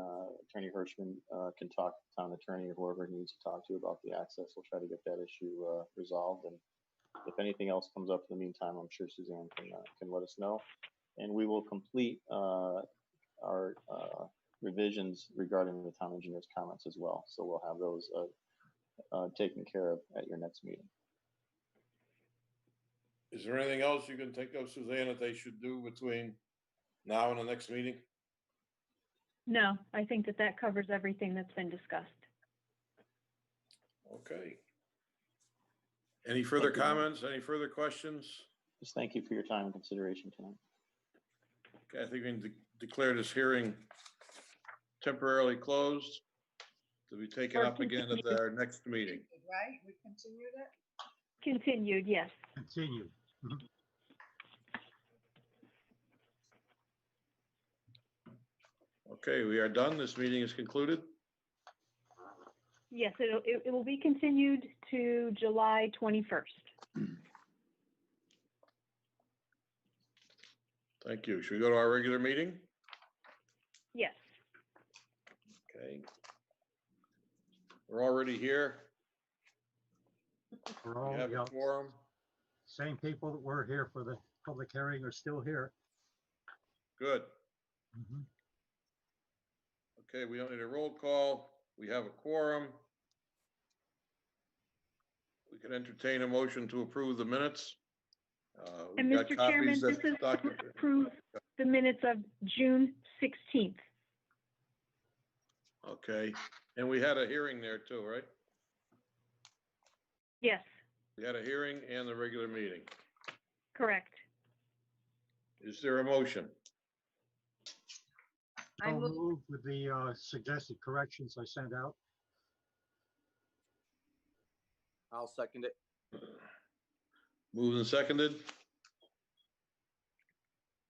Attorney Hirschman can talk to town attorney or whoever he needs to talk to about the access. We'll try to get that issue resolved. And if anything else comes up in the meantime, I'm sure Suzanne can let us know. And we will complete our revisions regarding the town engineer's comments as well. So we'll have those taken care of at your next meeting. Is there anything else you can think of, Suzanne, that they should do between now and the next meeting? No, I think that covers everything that's been discussed. Okay. Any further Thank you. comments? Any further questions? Just thank you for your time and consideration tonight. Okay, I think we can declare this hearing temporarily closed to be taken Or up again at our next meeting. Right, we continued it? Continued, yes. Continue. Okay, we are done. This meeting is concluded. Yes, it will be continued to July 21st. Thank you. Should we go to our regular meeting? Yes. Okay. We're already here. We're all, We have yeah, a quorum. same people that were here for the public hearing are still here. Good. Mhm. Okay, we don't need a roll call. We have a quorum. We can entertain a motion to approve the minutes. And We've got Mr. Chairman, copies this that is Dr. to approve the minutes of June 16th. Okay, and we had a hearing there too, right? Yes, We had a hearing and the regular meeting. correct. Is there a motion? I So move- moved with the suggested corrections I sent out. I'll second it. Moved and seconded.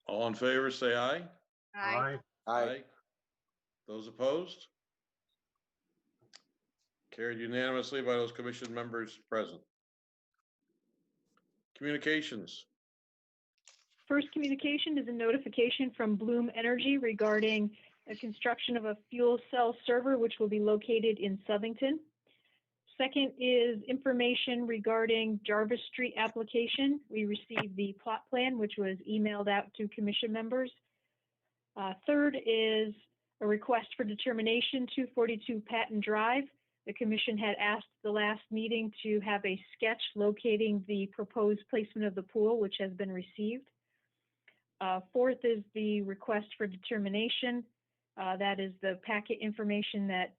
All in favor, say aye. Aye. Aye. Those opposed? Carried unanimously by those commission members present. Communications. First communication is a notification from Bloom Energy regarding the construction of a fuel cell server, which will be located in Southington. Second is information regarding Jarvis Street application. We received the plot plan, which was emailed out to commission members. Third is a request for determination, 242 Patton Drive. The commission had asked the last meeting to have a sketch locating the proposed placement of the pool, which has been received. Fourth is the request for determination. That is the packet information that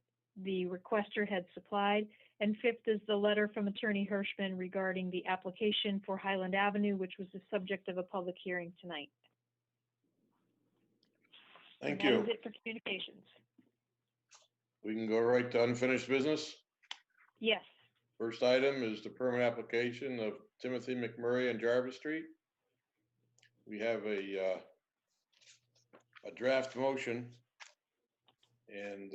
the requester had supplied. And fifth is the letter from Attorney Hirschman regarding the application for Highland Avenue, which was the subject of a public hearing tonight. Thank And you. that is it for communications. We can go right to unfinished business. Yes, First item is the permit application of Timothy McMurray on Jarvis Street. We have a draft motion and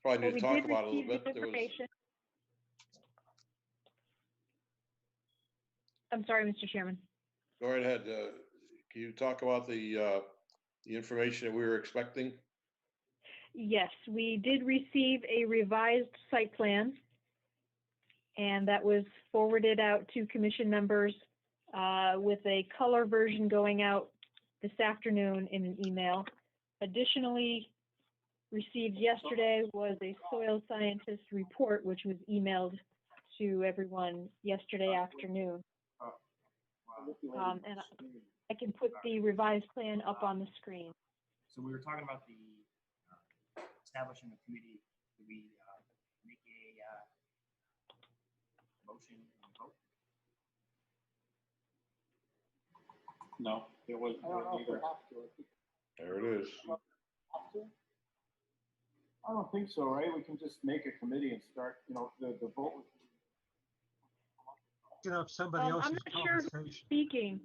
probably well, need we to talk did about it a receive little the bit. There was, information. I'm sorry, Mr. Chairman. go right ahead. Can you talk about the information that we were expecting? Yes, we did receive a revised site plan, and that was forwarded out to commission members with a color version going out this afternoon in an email. Additionally, received yesterday was a soil scientist report, which was emailed to everyone yesterday afternoon. And I can put the revised plan up on the screen. So we were talking about the establishing a committee. Do we make a motion and vote? No, there wasn't. There it is. I don't think so, right? We can just make a committee and start, the vote. picking up somebody I'm else's not sure who's conversation. speaking.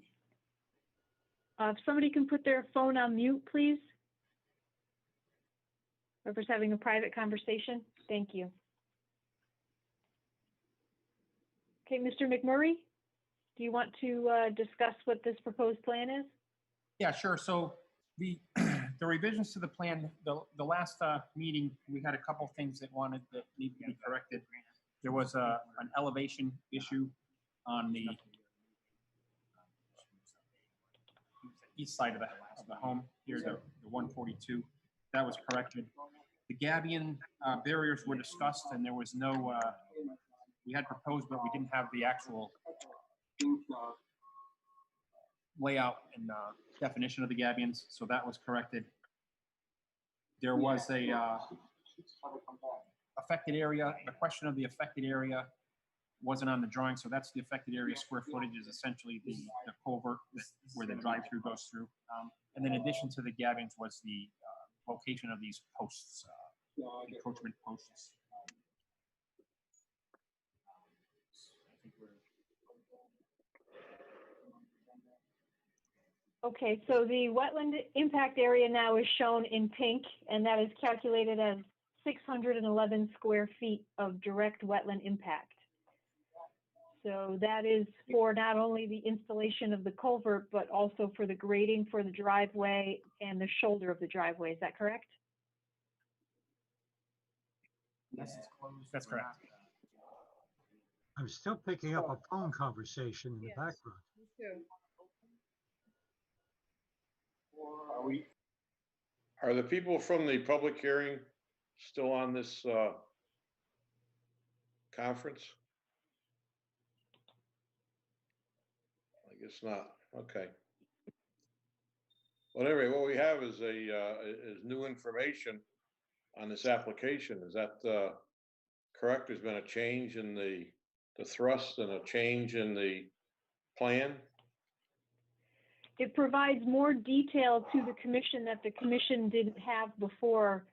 If somebody can put their phone on mute, please. Whoever's having a private conversation, thank you. Okay, Mr. McMurray, do you want to discuss what this proposed plan is? Yeah, sure. So the the revisions to the plan, the last meeting, we had a couple things that need to be corrected. There was an elevation issue on the east side of the home here, the 142. That was corrected. The gabion barriers were discussed, and there was no. We had proposed, but we didn't have the actual layout and definition of the gabions, so that was corrected. There was a affected area. The question of the affected area wasn't on the drawing, so that's the affected area square footage is essentially the culvert where the drive-through goes through. And then in addition to the gabions was the location of these posts, encroachment posts. Okay, so the wetland impact area now is shown in pink, and that is calculated as 611 square feet of direct wetland impact. So that is for not only the installation of the culvert, but also for the grading for the driveway and the shoulder of the driveway. Is that correct? That's correct. I'm still picking up a phone conversation in the Yes. background. Me too. Are the people from the public hearing still on this conference? I guess not. Okay. Well, anyway, what we have is is new information on this application. Is that correct? There's been a change in the thrust and a change in the plan? It provides more detail to the commission that the commission didn't have before,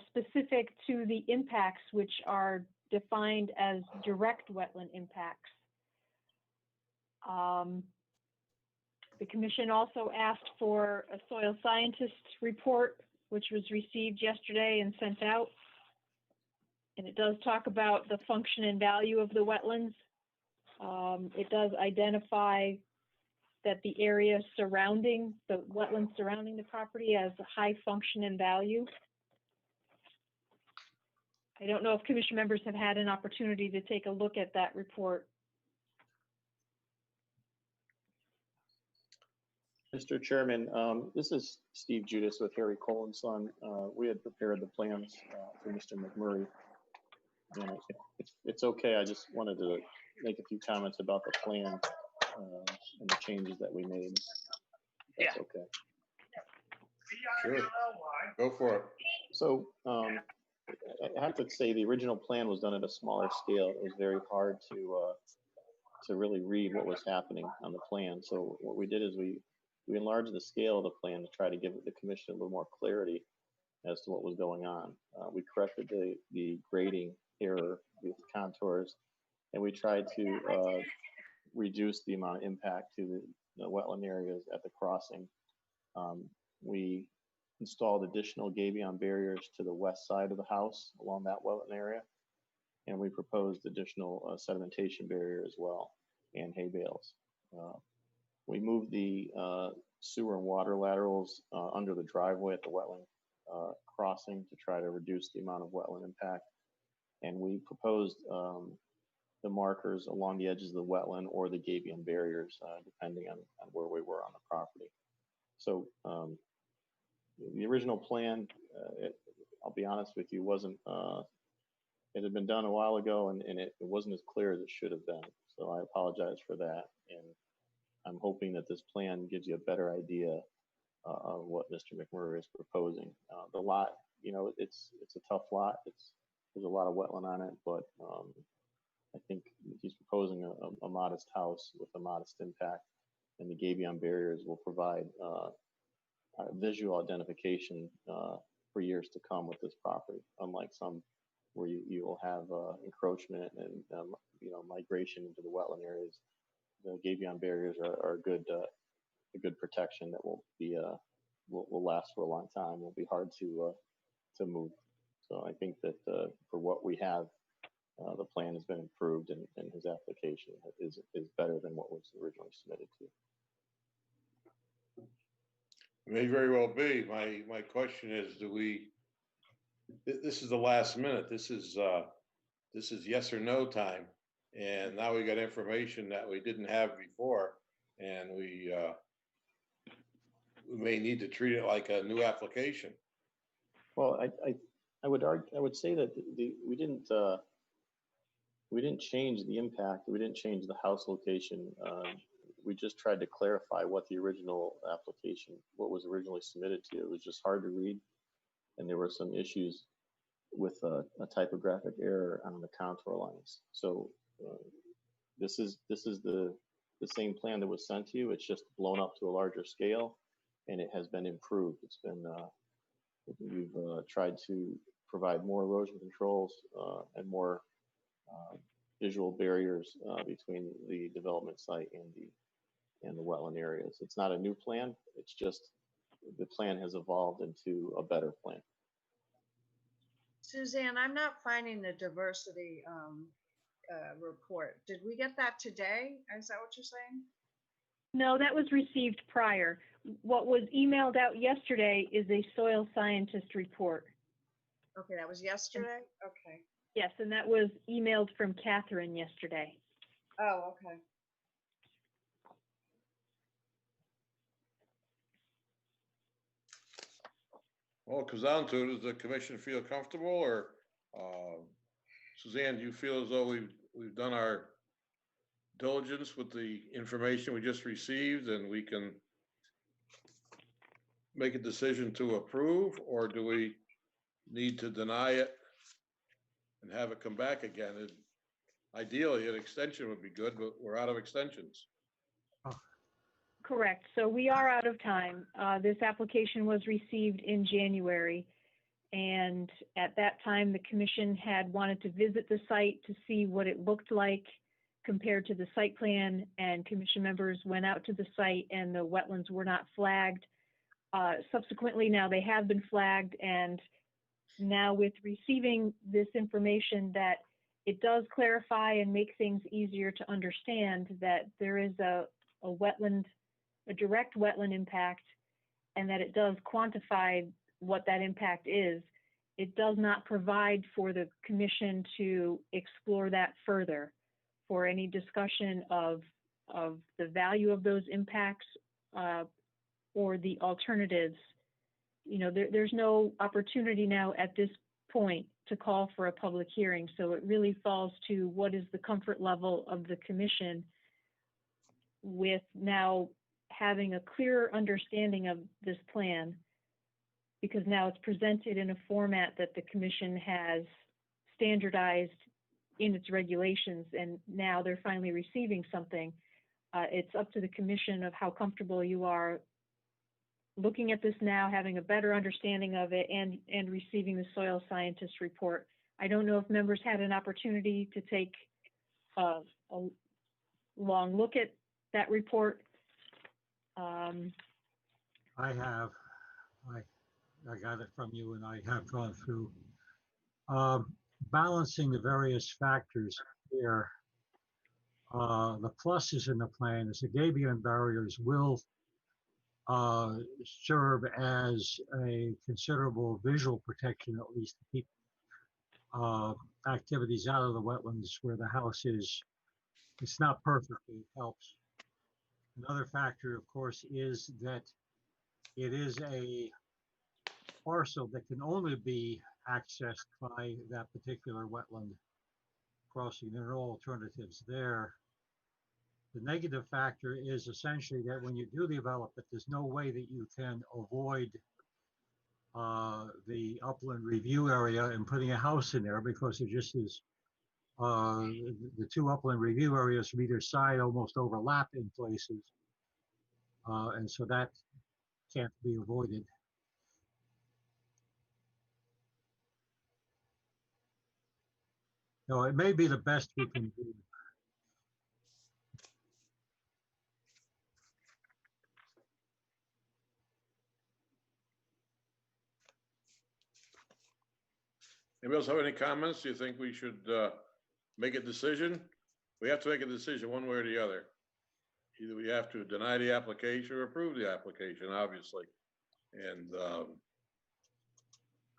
specific to the impacts, which are defined as direct wetland impacts. The commission also asked for a soil scientist report, which was received yesterday and sent out. And it does talk about the function and value of the wetlands. It does identify that the area surrounding, the wetlands surrounding the property has a high function and value. I don't know if commission members have had an opportunity to take a look at that report. Mr. Chairman, this is Steve Judas with Harry Cole and Son. We had prepared the plans for Mr. McMurray. And it's okay. I just wanted to make a few comments about the plan and the changes that we made. That's okay. Sure. Go for it. So I have to say the original plan was done at a smaller scale. It was very hard to really read what was happening on the plan. So what we did is we enlarged the scale of the plan to try to give the commission a little more clarity as to what was going on. We corrected the grading error with contours, and we tried to reduce the amount of impact to the wetland areas at the crossing. We installed additional gabion barriers to the west side of the house along that wetland area, and we proposed additional sedimentation barrier as well and hay bales. We moved the sewer and water laterals under the driveway at the wetland crossing to try to reduce the amount of wetland impact. And we proposed the markers along the edges of the wetland or the gabion barriers, depending on where we were on the property. So the original plan, I'll be honest with you, wasn't, it had been done a while ago and it wasn't as clear as it should have been. So I apologize for that. And I'm hoping that this plan gives you a better idea of what Mr. McMurray is proposing. The lot, you know, it's a tough lot. There's a lot of wetland on it, but I think he's proposing a modest house with a modest impact, and the gabion barriers will provide visual identification for years to come with this property, unlike some where you will have encroachment and migration into the wetland areas. The gabion barriers are a good protection that will last for a long time. Will be hard to move. So I think that for what we have, the plan has been improved, and his application is better than what was originally submitted to. May very well be. My question is, this is the last minute. This is yes or no time. And now we got information that we didn't have before, and we may need to treat it like a new application. Well, I would say that we didn't change the impact. We didn't change the house location. We just tried to clarify what the original application, what was originally submitted to. It was just hard to read, and there were some issues with a typographic error on the contour lines. So this is the same plan that was sent to you. It's just blown up to a larger scale, and it has been improved. It's been we've tried to provide more erosion controls and more visual barriers between the development site and the wetland areas. It's not a new plan. It's just the plan has evolved into a better plan. Suzanne, I'm not finding the diversity report. Did we get that today? Is that what you're saying? No, that was received prior. What was emailed out yesterday is a soil scientist report. Okay, that was yesterday? Okay. Yes, and that was emailed from Catherine yesterday. Oh, okay. Well, it comes down to it, does the commission feel comfortable, or Suzanne, do you feel as though we've done our diligence with the information we just received, and we can make a decision to approve, or do we need to deny it and have it come back again? Ideally, an extension would be good, but we're out of extensions. Correct. So we are out of time. This application was received in January, and at that time, the commission had wanted to visit the site to see what it looked like compared to the site plan, and commission members went out to the site and the wetlands were not flagged. Subsequently, now they have been flagged, and now with receiving this information that it does clarify and make things easier to understand that there is a direct wetland impact, and that it does quantify what that impact is. It does not provide for the commission to explore that further for any discussion of the value of those impacts or the alternatives. There's no opportunity now at this point to call for a public hearing. So it really falls to what is the comfort level of the commission with now having a clearer understanding of this plan, because now it's presented in a format that the commission has standardized in its regulations, and now they're finally receiving something. It's up to the commission of how comfortable you are looking at this now, having a better understanding of it, and receiving the soil scientist report. I don't know if members had an opportunity to take a long look at that report. I have. I got it from you, and I have gone through balancing the various factors here. The pluses in the plan is the gabion barriers will serve as a considerable visual protection, at least to keep activities out of the wetlands where the house is. It's not perfect, but it helps. Another factor, of course, is that it is a parcel that can only be accessed by that particular wetland crossing. There are no alternatives there. The negative factor is essentially that when you do develop it, there's no way that you can avoid the upland review area and putting a house in there, because it just is the two upland review areas from either side almost overlap in places. And so that can't be avoided. No, it may be the best we can do. Anybody else have any comments? Do you think we should make a decision? We have to make a decision one way or the other. Either we have to deny the application or approve the application, obviously. And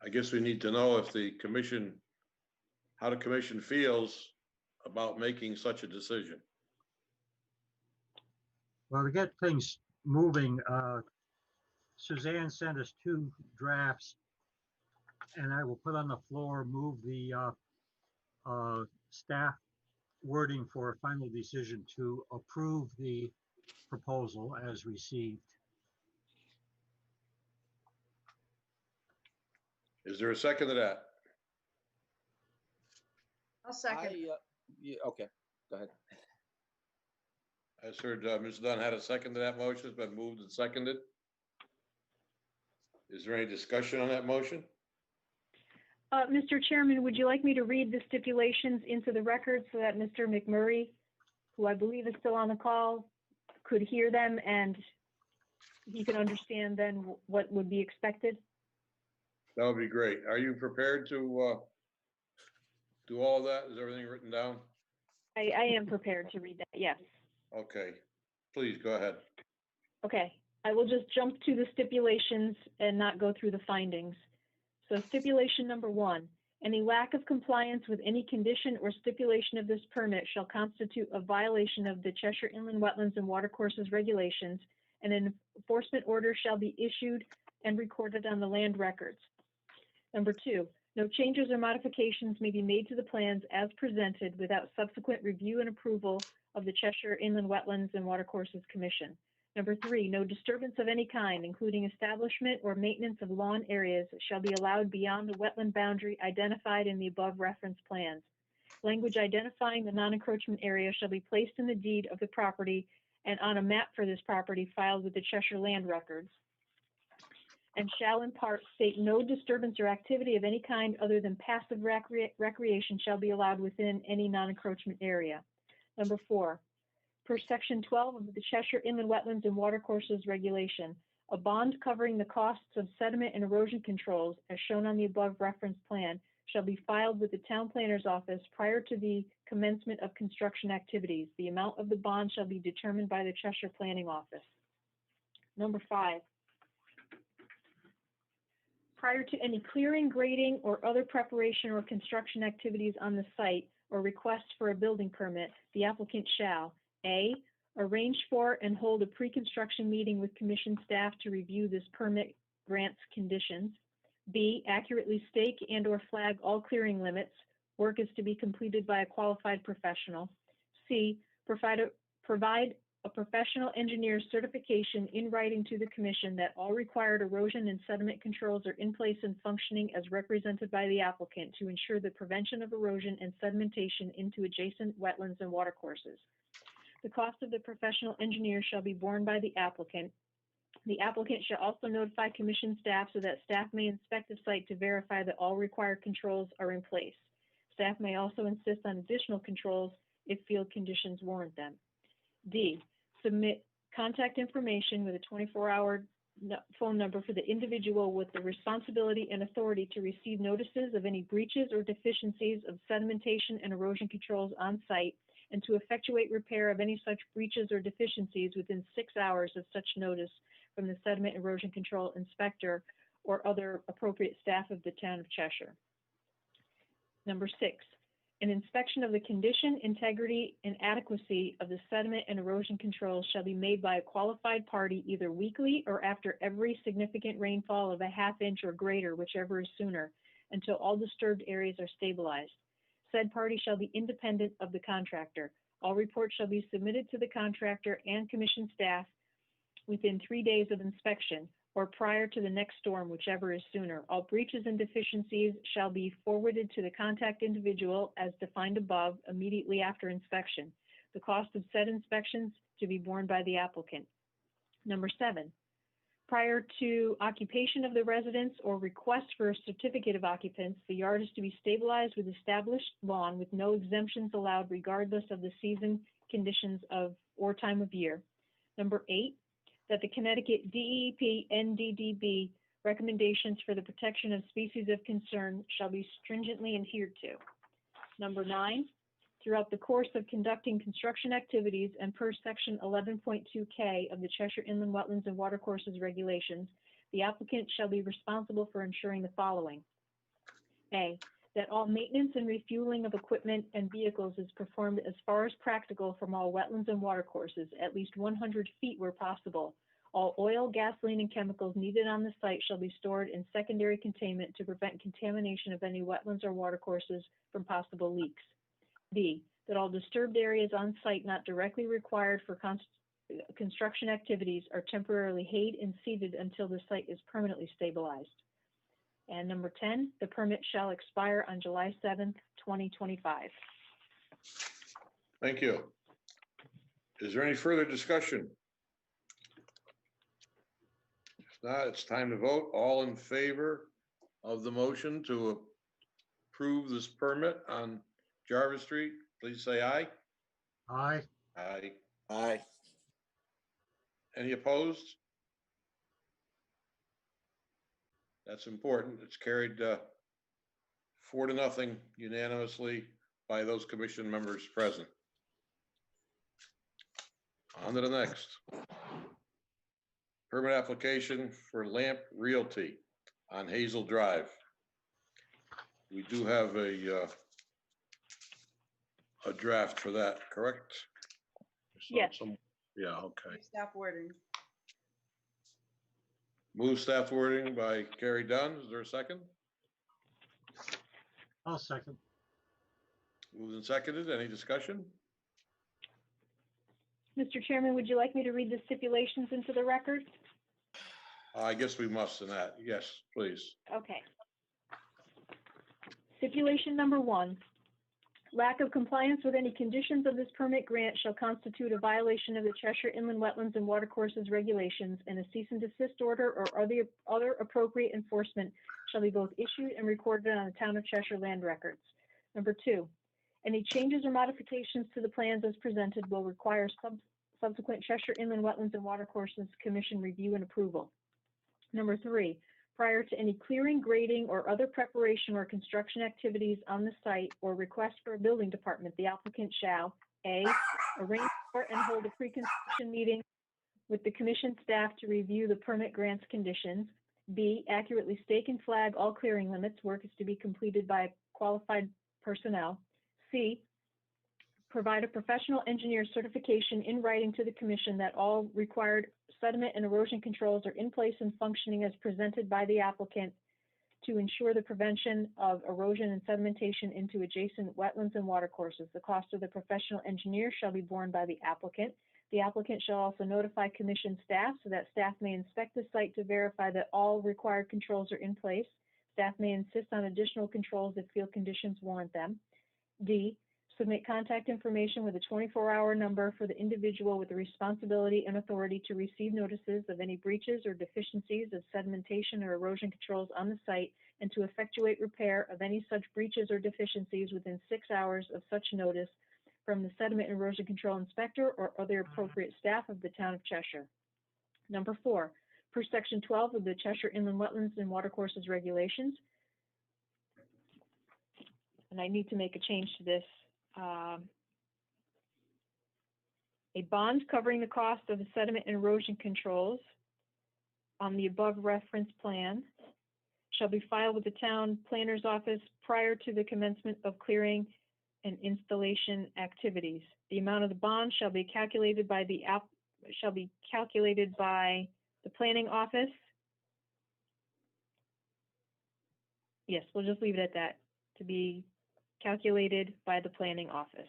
I guess we need to know if the commission, how the commission feels about making such a decision. Well, to get things moving, Suzanne sent us 2 drafts, and I will put on the floor, move the staff wording for a final decision to approve the proposal as received. Is there a second to that? I'll second. Yeah, okay, go ahead. I just heard Ms. Dunn had a second to that motion. It's been moved and seconded. Is there any discussion on that motion? Mr. Chairman, would you like me to read the stipulations into the record so that Mr. McMurray, who I believe is still on the call, could hear them and he can understand then what would be expected? That would be great. Are you prepared to do all of that? Is everything written down? I am prepared to read that, yes. Okay, please go ahead. Okay, I will just jump to the stipulations and not go through the findings. So stipulation number 1, any lack of compliance with any condition or stipulation of this permit shall constitute a violation of the Cheshire Inland Wetlands and Watercourses regulations, and an enforcement order shall be issued and recorded on the land records. Number 2, no changes or modifications may be made to the plans as presented without subsequent review and approval of the Cheshire Inland Wetlands and Watercourses Commission. Number 3, no disturbance of any kind, including establishment or maintenance of lawn areas, shall be allowed beyond the wetland boundary identified in the above reference plans. Language identifying the non-encroachment area shall be placed in the deed of the property and on a map for this property filed with the Cheshire Land Records, and shall in part state no disturbance or activity of any kind other than passive recreation shall be allowed within any non-encroachment area. Number 4, per section 12 of the Cheshire Inland Wetlands and Watercourses Regulation, a bond covering the costs of sediment and erosion controls, as shown on the above reference plan, shall be filed with the town planner's office prior to the commencement of construction activities. The amount of the bond shall be determined by the Cheshire Planning Office. Number 5, prior to any clearing, grading, or other preparation or construction activities on the site or request for a building permit, the applicant shall A, arrange for and hold a pre-construction meeting with commission staff to review this permit grant's conditions. B, accurately stake and or flag all clearing limits. Work is to be completed by a qualified professional. C, provide a professional engineer's certification in writing to the commission that all required erosion and sediment controls are in place and functioning as represented by the applicant to ensure the prevention of erosion and sedimentation into adjacent wetlands and watercourses. The cost of the professional engineer shall be borne by the applicant. The applicant shall also notify commission staff so that staff may inspect the site to verify that all required controls are in place. Staff may also insist on additional controls if field conditions warrant them. D, submit contact information with a 24-hour phone number for the individual with the responsibility and authority to receive notices of any breaches or deficiencies of sedimentation and erosion controls on site, and to effectuate repair of any such breaches or deficiencies within 6 hours of such notice from the sediment erosion control inspector or other appropriate staff of the town of Cheshire. Number 6, an inspection of the condition, integrity, and adequacy of the sediment and erosion controls shall be made by a qualified party either weekly or after every significant rainfall of a ½ inch or greater, whichever is sooner, until all disturbed areas are stabilized. Said party shall be independent of the contractor. All reports shall be submitted to the contractor and commission staff within 3 days of inspection or prior to the next storm, whichever is sooner. All breaches and deficiencies shall be forwarded to the contact individual as defined above immediately after inspection. The cost of said inspections to be borne by the applicant. Number 7, prior to occupation of the residence or request for a certificate of occupants, the yard is to be stabilized with established lawn with no exemptions allowed regardless of the season, conditions of or time of year. Number 8, that the Connecticut DEP NDDB Recommendations for the protection of species of concern shall be stringently adhered to. Number 9, throughout the course of conducting construction activities and per section 11.2K of the Cheshire Inland Wetlands and Watercourses regulations, the applicant shall be responsible for ensuring the following. A, that all maintenance and refueling of equipment and vehicles is performed as far as practical from all wetlands and watercourses, at least 100 feet where possible. All oil, gasoline, and chemicals needed on the site shall be stored in secondary containment to prevent contamination of any wetlands or watercourses from possible leaks. B, that all disturbed areas on site not directly required for construction activities are temporarily hayed and seeded until the site is permanently stabilized. And number 10, the permit shall expire on July 7th, 2025. Thank you. Is there any further discussion? If not, it's time to vote. All in favor of the motion to approve this permit on Jarvis Street, please say aye. Aye. Aye. Aye. Any opposed? That's important. It's carried 4-0 unanimously by those commission members present. On to the next. Permit application for Lamp Realty on Hazel Drive. We do have a draft for that, correct? Yes. Yeah, okay. Staff wording. Move staff wording by Carrie Dunn. Is there a second? I'll second. Moved and seconded. Any discussion? Mr. Chairman, would you like me to read the stipulations into the record? I guess we must in that. Yes, please. Okay. Stipulation number 1, lack of compliance with any conditions of this permit grant shall constitute a violation of the Cheshire Inland Wetlands and Watercourses regulations, and a cease and desist order or other appropriate enforcement shall be both issued and recorded on the Town of Cheshire land records. Number 2, any changes or modifications to the plans as presented will require subsequent Cheshire Inland Wetlands and Watercourses Commission review and approval. Number 3, prior to any clearing, grading, or other preparation or construction activities on the site or request for a building department, the applicant shall A, arrange for and hold a pre-construction meeting with the commission staff to review the permit grants conditions. B, accurately stake and flag all clearing limits. Work is to be completed by qualified personnel. C, provide a professional engineer certification in writing to the commission that all required sediment and erosion controls are in place and functioning as presented by the applicant to ensure the prevention of erosion and sedimentation into adjacent wetlands and watercourses. The cost of the professional engineer shall be borne by the applicant. The applicant shall also notify commission staff so that staff may inspect the site to verify that all required controls are in place. Staff may insist on additional controls if field conditions warrant them. D, submit contact information with a 24-hour number for the individual with the responsibility and authority to receive notices of any breaches or deficiencies of sedimentation or erosion controls on the site, and to effectuate repair of any such breaches or deficiencies within 6 hours of such notice from the sediment and erosion control inspector or other appropriate staff of the Town of Cheshire. Number 4, per section 12 of the Cheshire Inland Wetlands and Watercourses regulations, and I need to make a change to this. A bond covering the cost of the sediment and erosion controls on the above reference plan shall be filed with the town planner's office prior to the commencement of clearing and installation activities. The amount of the bond shall be calculated by the planning office. Yes, we'll just leave it at that, to be calculated by the planning office.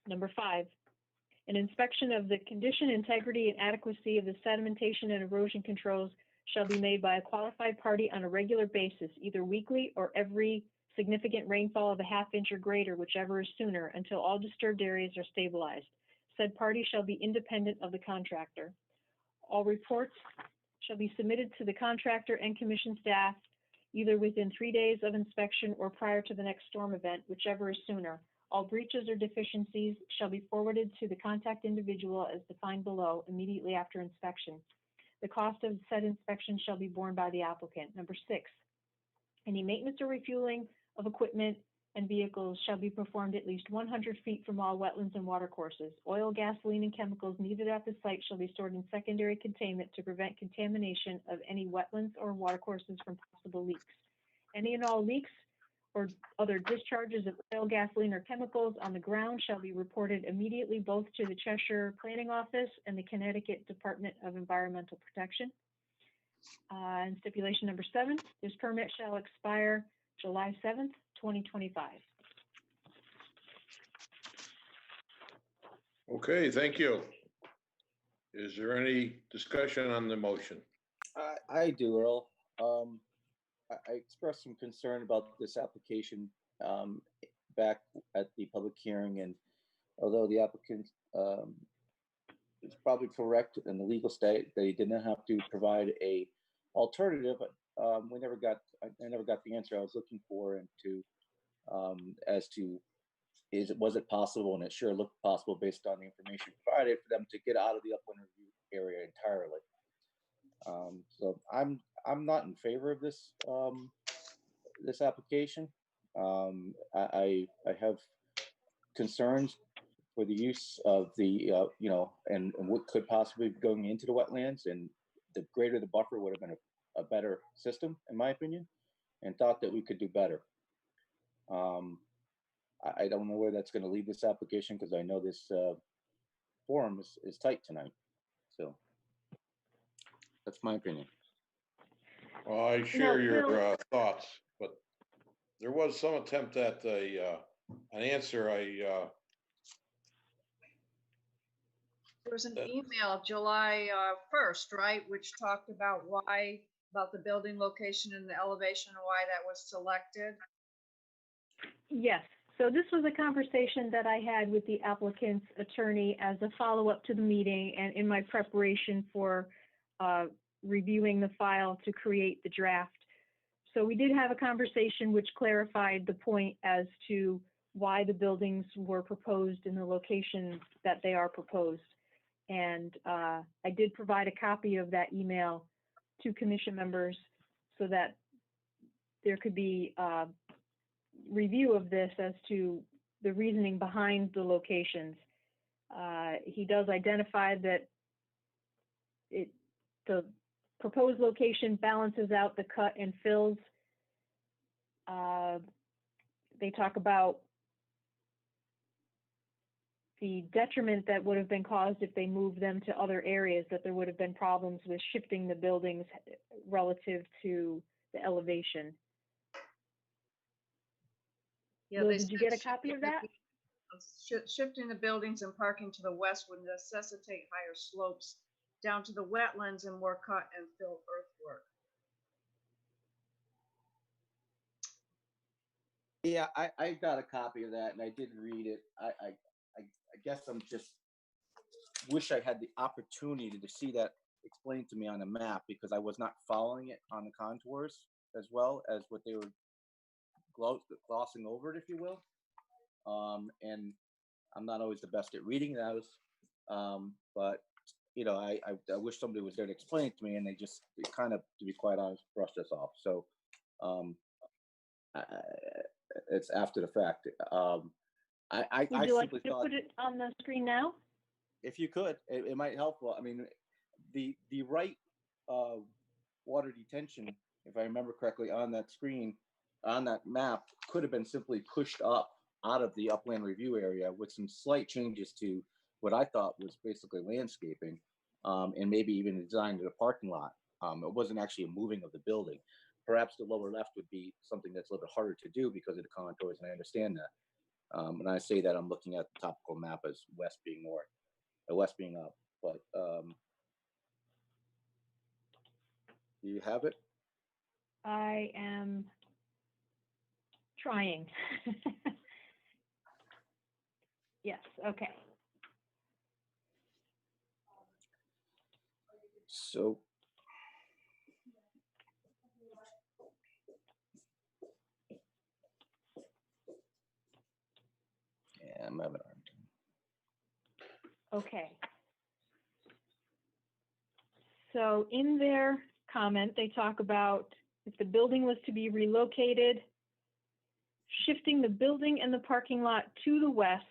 Number 5, an inspection of the condition, integrity, and adequacy of the sedimentation and erosion controls shall be made by a qualified party on a regular basis, either weekly or every significant rainfall of a half-inch or greater, whichever is sooner, until all disturbed areas are stabilized. Said party shall be independent of the contractor. All reports shall be submitted to the contractor and commission staff either within 3 days of inspection or prior to the next storm event, whichever is sooner. All breaches or deficiencies shall be forwarded to the contact individual as defined below immediately after inspection. The cost of said inspection shall be borne by the applicant. Number 6, any maintenance or refueling of equipment and vehicles shall be performed at least 100 feet from all wetlands and watercourses. Oil, gasoline, and chemicals needed at the site shall be stored in secondary containment to prevent contamination of any wetlands or watercourses from possible leaks. Any and all leaks or other discharges of oil, gasoline, or chemicals on the ground shall be reported immediately both to the Cheshire Planning Office and the Connecticut Department of Environmental Protection. And stipulation number 7, this permit shall expire July 7th, 2025. Okay, thank you. Is there any discussion on the motion? I do, Earl. I expressed some concern about this application back at the public hearing, and although the applicant is probably correct in the legal state, they did not have to provide a alternative. I never got the answer I was looking for, and as to was it possible, and it sure looked possible based on the information provided for them to get out of the upland review area entirely. So I'm not in favor of this this application. I have concerns for the use of the and what could possibly be going into the wetlands, and the greater the buffer would have been a better system, in my opinion, and thought that we could do better. I don't know where that's going to lead this application, because I know this forum is tight tonight. So that's my opinion. Well, I share your thoughts, but there was some attempt at an answer. There was an email July 1st, right, which talked about about the building location and the elevation and why that was selected. Yes. So this was a conversation that I had with the applicant's attorney as a follow-up to the meeting and in my preparation for reviewing the file to create the draft. So we did have a conversation which clarified the point as to why the buildings were proposed in the location that they are proposed. And I did provide a copy of that email to commission members so that there could be review of this as to the reasoning behind the locations. He does identify that the proposed location balances out the cut and fills. They talk about the detriment that would have been caused if they moved them to other areas, that there would have been problems with shifting the buildings relative to the elevation. Yeah, Will, did you get a copy of that? Shifting the buildings and parking to the west would necessitate higher slopes down to the wetlands and more cut and fill earthwork. Yeah, I got a copy of that, and I did read it. I guess I'm just wish I had the opportunity to see that explained to me on a map, because I was not following it on the contours as well as what they were glossing over it, if you will. And I'm not always the best at reading those, but I wish somebody was there to explain it to me, and they kind of, to be quite honest, brushed us off. So it's after the fact. Would you like me to put it on the screen now? If you could, it might help. I mean, the right water detention, if I remember correctly, on that screen, on that map, could have been simply pushed up out of the upland review area with some slight changes to what I thought was basically landscaping, and maybe even design of the parking lot. It wasn't actually a moving of the building. Perhaps the lower left would be something that's a little bit harder to do because of the contours, and I understand that. And I say that I'm looking at the topical map as west being north, west being up. But do you have it? I am trying. Yes, okay. So yeah, I'm having a hard time. Okay. So in their comment, they talk about if the building was to be relocated, shifting the building and the parking lot to the west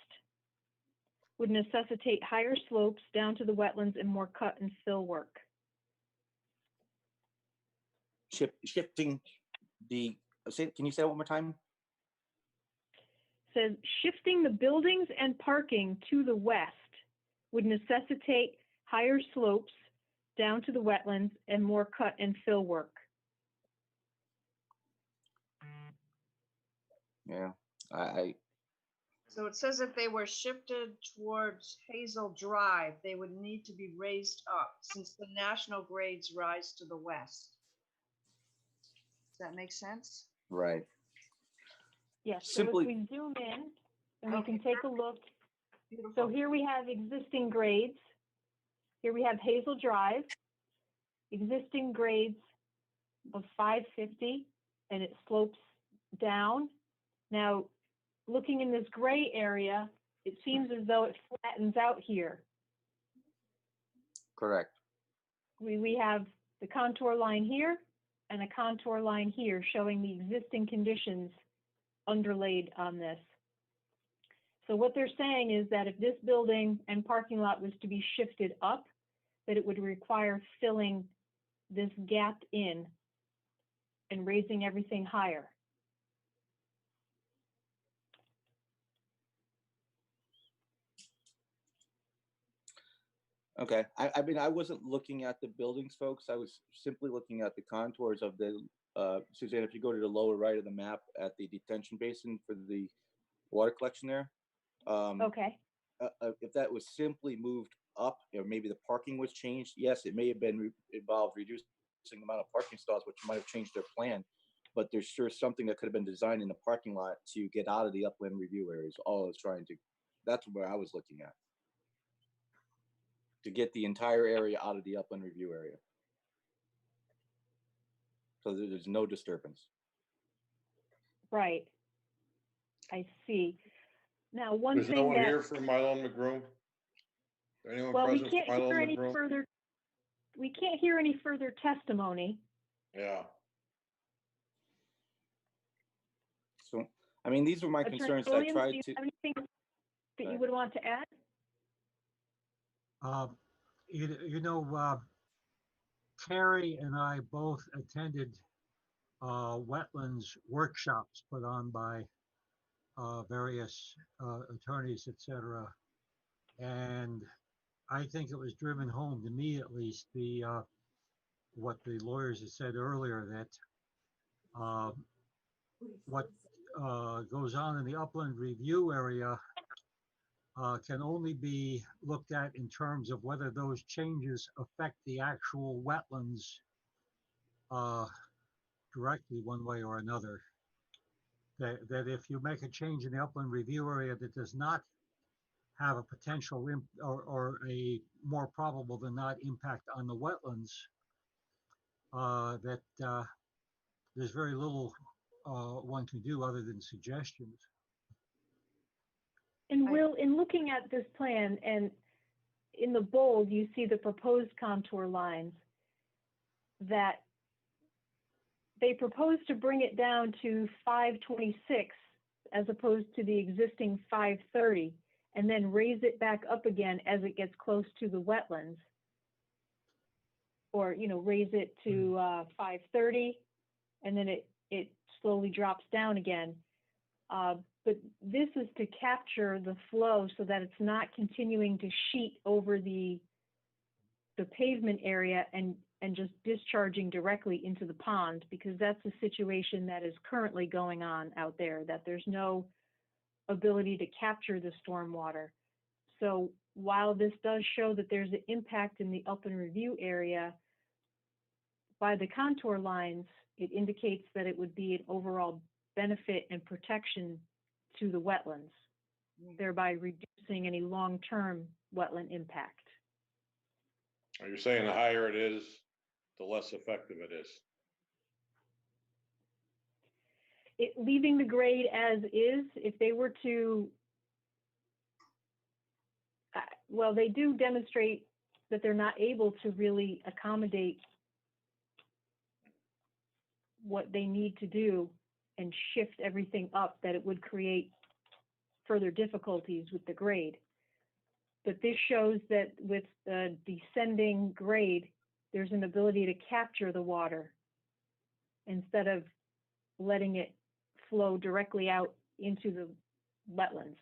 would necessitate higher slopes down to the wetlands and more cut and fill work. Shifting the, can you say that one more time? Says shifting the buildings and parking to the west would necessitate higher slopes down to the wetlands and more cut and fill work. Yeah, So it says if they were shifted towards Hazel Drive, they would need to be raised up since the national grades rise to the west. Does that make sense? right. Yes, so Simply- if we zoom in and we can Okay, take a look. So Beautiful. here we have existing grades. Here we have Hazel Drive, existing grades of 550, and it slopes down. Now, looking in this gray area, it seems as though it flattens out here. Correct. We have the contour line here and a contour line here showing the existing conditions underlaid on this. So what they're saying is that if this building and parking lot was to be shifted up, that it would require filling this gap in and raising everything higher. Okay, I mean, I wasn't looking at the buildings, folks. I was simply looking at the contours of the, Suzanne, if you go to the lower right of the map at the detention basin for the water collection there. Okay, If that was simply moved up, or maybe the parking was changed, yes, it may have been involved reducing the amount of parking stalls, which might have changed their plan. But there's sure something that could have been designed in the parking lot to get out of the upland review areas. All I was trying to, that's where I was looking at. To get the entire area out of the upland review area. So there's no disturbance. right. I see. Now, one There's no thing one that, here from Milo McGroom? Anyone well, we present can't from Milo hear any McGroom? further, we can't hear any further testimony. Yeah, So, I mean, these were my Attorney concerns. I Williams, do tried you to, have anything that you Right. would want to add? Carrie and I both attended wetlands workshops put on by various attorneys, etc. And I think it was driven home to me, at least, what the lawyers had said earlier, that what goes on in the upland review area can only be looked at in terms of whether those changes affect the actual wetlands directly one way or another. That if you make a change in the upland review area that does not have a potential or a more probable than not impact on the wetlands, there's very little one can do other than suggestions. And Will, in looking at this plan, and in the bold, you see the proposed contour lines, that they propose to bring it down to 526 as opposed to the existing 530, and then raise it back up again as it gets close to the wetlands. Or, you know, raise it to 530, and then it slowly drops down again. But this is to capture the flow so that it's not continuing to sheet over the pavement area and just discharging directly into the pond, because that's the situation that is currently going on out there, that there's no ability to capture the stormwater. So while this does show that there's an impact in the upland review area, by the contour lines, it indicates that it would be an overall benefit and protection to the wetlands, thereby reducing any long-term wetland impact. are you saying the higher it is, the less effective it is? Leaving the grade as is, if they were to, well, they do demonstrate that they're not able to really accommodate what they need to do and shift everything up, that it would create further difficulties with the grade. But this shows that with the descending grade, there's an ability to capture the water instead of letting it flow directly out into the wetlands.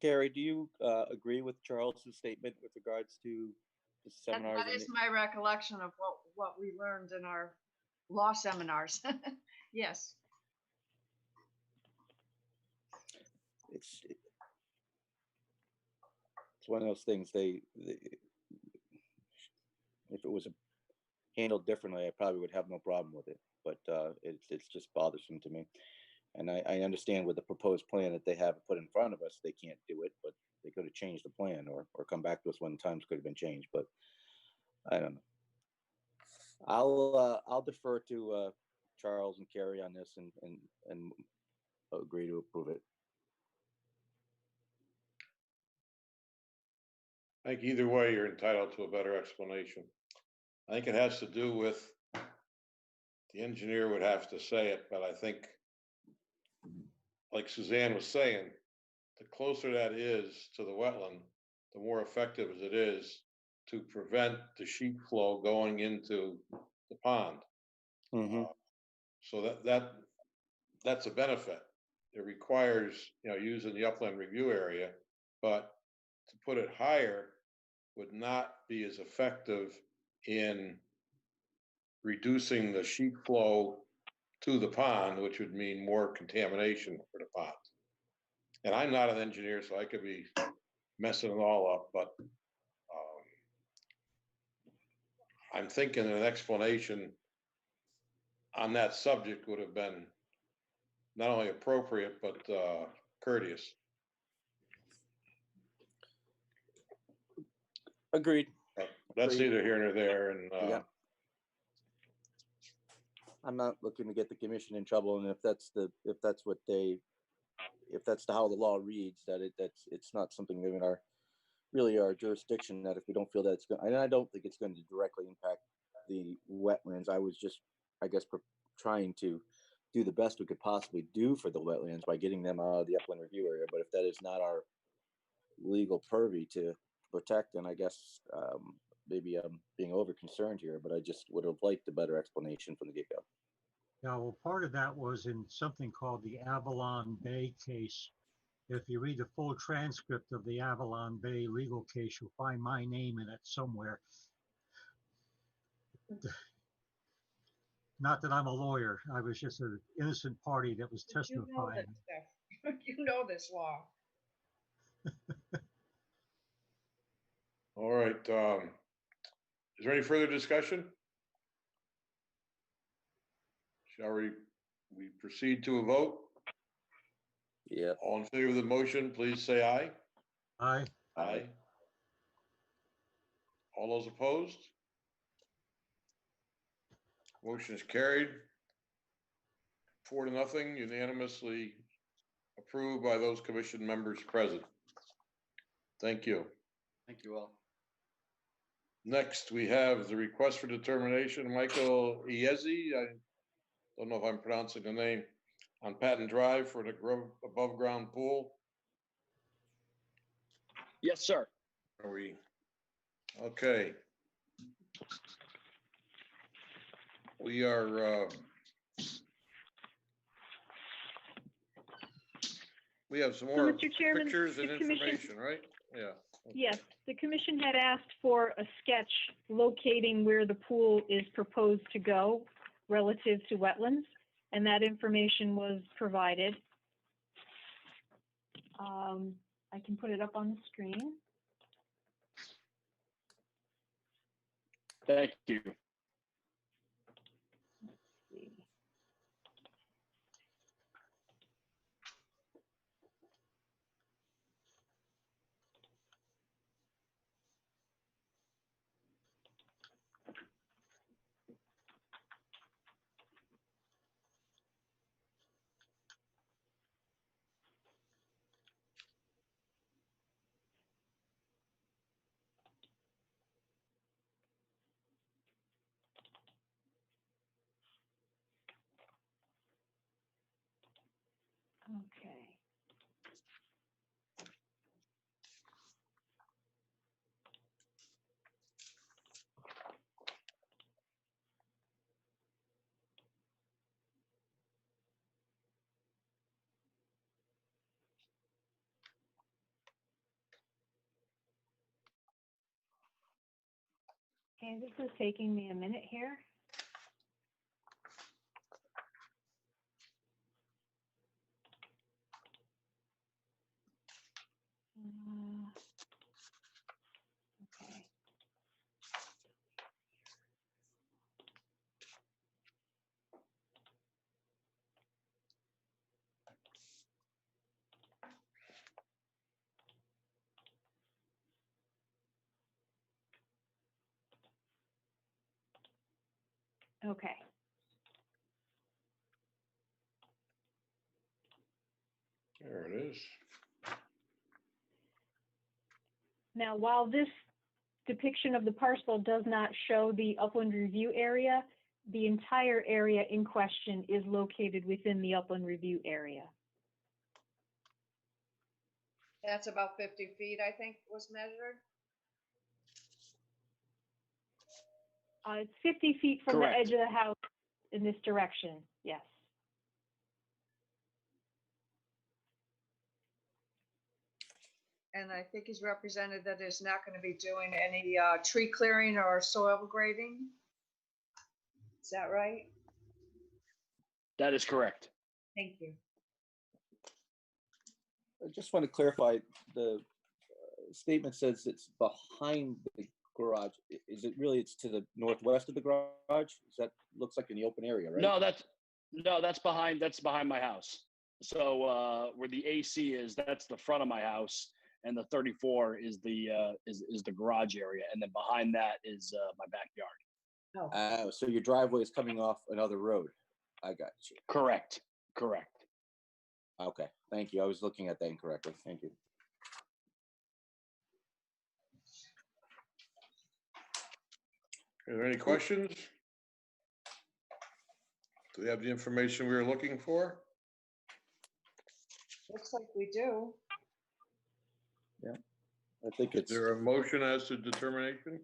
Carrie, do you agree with Charles's statement with regards to the seminars? That is my recollection of what we learned in our law seminars. Yes. It's one of those things. They if it was handled differently, I probably would have no problem with it. But it's just bothersome to me. And I understand with the proposed plan that they have put in front of us, they can't do it, but they could have changed the plan or come back to us when times could have been changed. But I don't know. I'll defer to Charles and Carrie on this and agree to approve it. I think either way, you're entitled to a better explanation. I think it has to do with, the engineer would have to say it, but I think, like Suzanne was saying, the closer that is to the wetland, the more effective it is to prevent the sheet flow going into the pond. So that's a benefit. It requires, using the upland review area, but to put it higher would not be as effective in reducing the sheet flow to the pond, which would mean more contamination for the pond. And I'm not an engineer, so I could be messing it all up, but I'm thinking an explanation on that subject would have been not only appropriate, but courteous. Agreed. That's neither here nor there. And yeah. I'm not looking to get the commission in trouble, and if that's how the law reads, it's not something in our jurisdiction, that if we don't feel that it's going, and I don't think it's going to directly impact the wetlands. I was just, I guess, trying to do the best we could possibly do for the wetlands by getting them out of the upland review area. But if that is not our legal purview to protect, then I guess maybe I'm being over concerned here, but I just would have liked a better explanation from the get-go. Yeah, well, part of that was in something called the Avalon Bay case. If you read the full transcript of the Avalon Bay legal case, you'll find my name in it somewhere. Not that I'm a lawyer. I was just an innocent party that was testifying. You know this law. all right. Is there any further discussion? Shall we proceed to a vote? Yeah. All in favor of the motion, please say aye. Aye. Aye. All those opposed? Motion is carried. 4-0, unanimously approved by those commission members present. Thank you. Thank you all. Next, we have the request for determination, Michael Iezzi, I don't know if I'm pronouncing the name, on Patton Drive for an above-ground pool. Yes, sir. Are we, okay. We are, we have some more Mr. Chairman, pictures and the commission- information, right? Yeah. Okay. Yes, the commission had asked for a sketch locating where the pool is proposed to go relative to wetlands, and that information was provided. I can put it up on the screen. Thank you. Okay. Okay, this is taking me a minute here. Okay. Okay. There it is. Now, while this depiction of the parcel does not show the upland review area, the entire area in question is located within the upland review area. That's about 50 feet, I think, was measured. It's 50 feet from Correct. the edge of the house in this direction, yes. And I think he's represented that is not going to be doing any tree clearing or soil grading. Is that right? That is correct. Thank you. I just want to clarify, the statement says it's behind the garage. Is it really, it's to the northwest of the garage? Is that, looks like in the open area, right? No, that's behind my house. So where the AC is, that's the front of my house, and the 34 is the garage area, and then behind that is my backyard. Oh, So your driveway is coming off another road. I got you. Correct. Okay, thank you. I was looking at that incorrectly. Thank you. Are there any questions? Do we have the information we were looking for? looks like we do. I think Is it's, there a motion as to determination?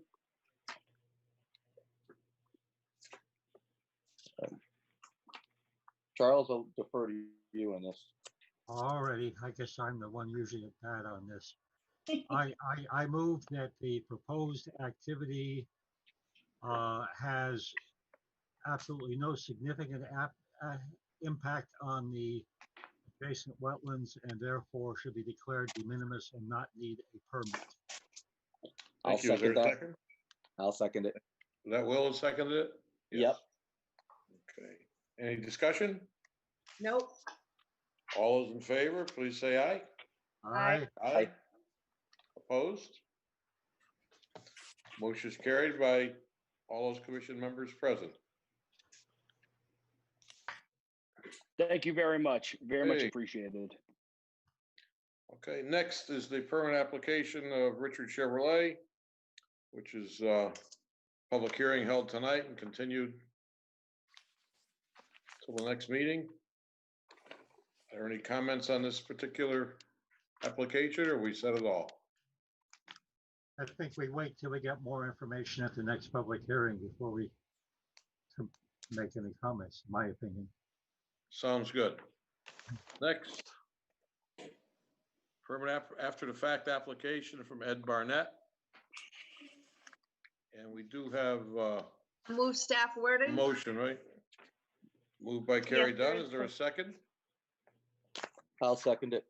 Charles, I'll defer to you on this. Alrighty, I guess I'm the one usually bad on this. I move that the proposed activity has absolutely no significant impact on the adjacent wetlands and therefore should be declared de minimis and not need a permit. I'll Thank you. Is there second a that. second? I'll second it. Is that Will has seconded it? Yep. Okay. Any discussion? Nope. All those in favor, please say aye. Aye. Aye. Opposed? Motion is carried by all those commission members present. Thank you very much. Very much Hey. appreciated. Okay, next is the permanent application of Richard Chevrolet, which is public hearing held tonight and continued till the next meeting. Are there any comments on this particular application, or we said it all? I think we wait till we get more information at the next public hearing before we make any comments, in my opinion. Sounds good. Next. Permanent after the fact application from Ed Barnett. And we do have Move staff a wording. motion, right? Moved by Carrie Yes, there Dunn. is. Is there a second? I'll second it.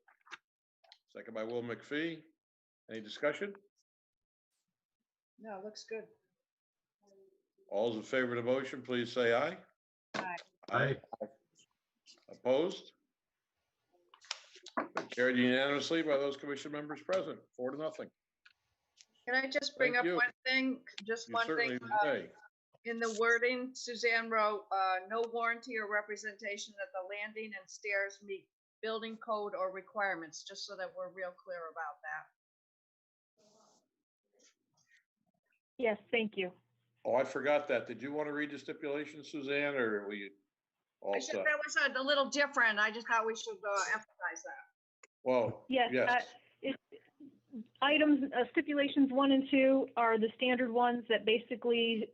Second by Will McPhee. Any discussion? No, looks good. All those in favor of the motion, please say aye. Aye. Aye. Opposed? Carried unanimously by those commission members present, 4-0. Can I just bring Thank up you. one thing? Just You one thing. certainly may. In the wording, Suzanne wrote, no warranty or representation that the landing and stairs meet building code or requirements, just so that we're real clear about that. Yes, thank you. Oh, I forgot that. Did you want to read the stipulation, Suzanne, or will you? all I said set. that was a little different. I just thought we should emphasize that. Well, Yes. yes, Items, stipulations 1 and 2 are the standard ones that basically,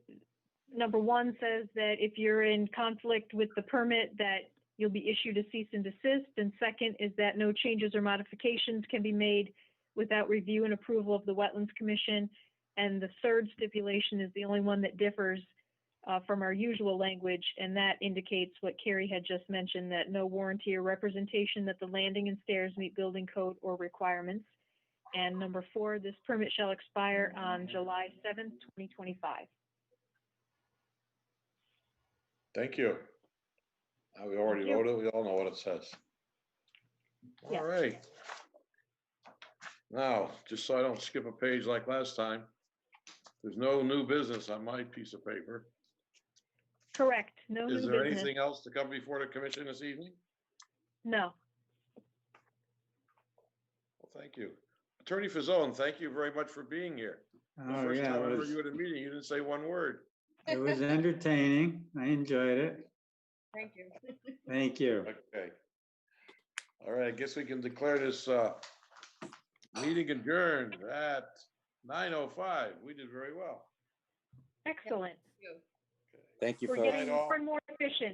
number 1 says that if you're in conflict with the permit, that you'll be issued a cease and desist. And second is that no changes or modifications can be made without review and approval of the Wetlands Commission. And the third stipulation is the only one that differs from our usual language, and that indicates what Carrie had just mentioned, that no warranty or representation that the landing and stairs meet building code or requirements. And number 4, this permit shall expire on July 7th, 2025. thank you. We already Thank you. voted, we all know what it says. Yeah. All right. Now, just so I don't skip a page like last time, there's no new business on my piece of paper. Correct. No new Is there business. anything else to come before the commission this evening? No. Well, thank you. Attorney Fazone, thank you very much for being here. The Oh, first yeah, time I it heard was, you at a meeting, you didn't say one word. it was entertaining. I enjoyed it. Thank you. Thank you. Okay. All right, I guess we can declare this meeting adjourned at 9:05. We did very well. Excellent. You. Thank you, We're folks. getting all. more and more efficient.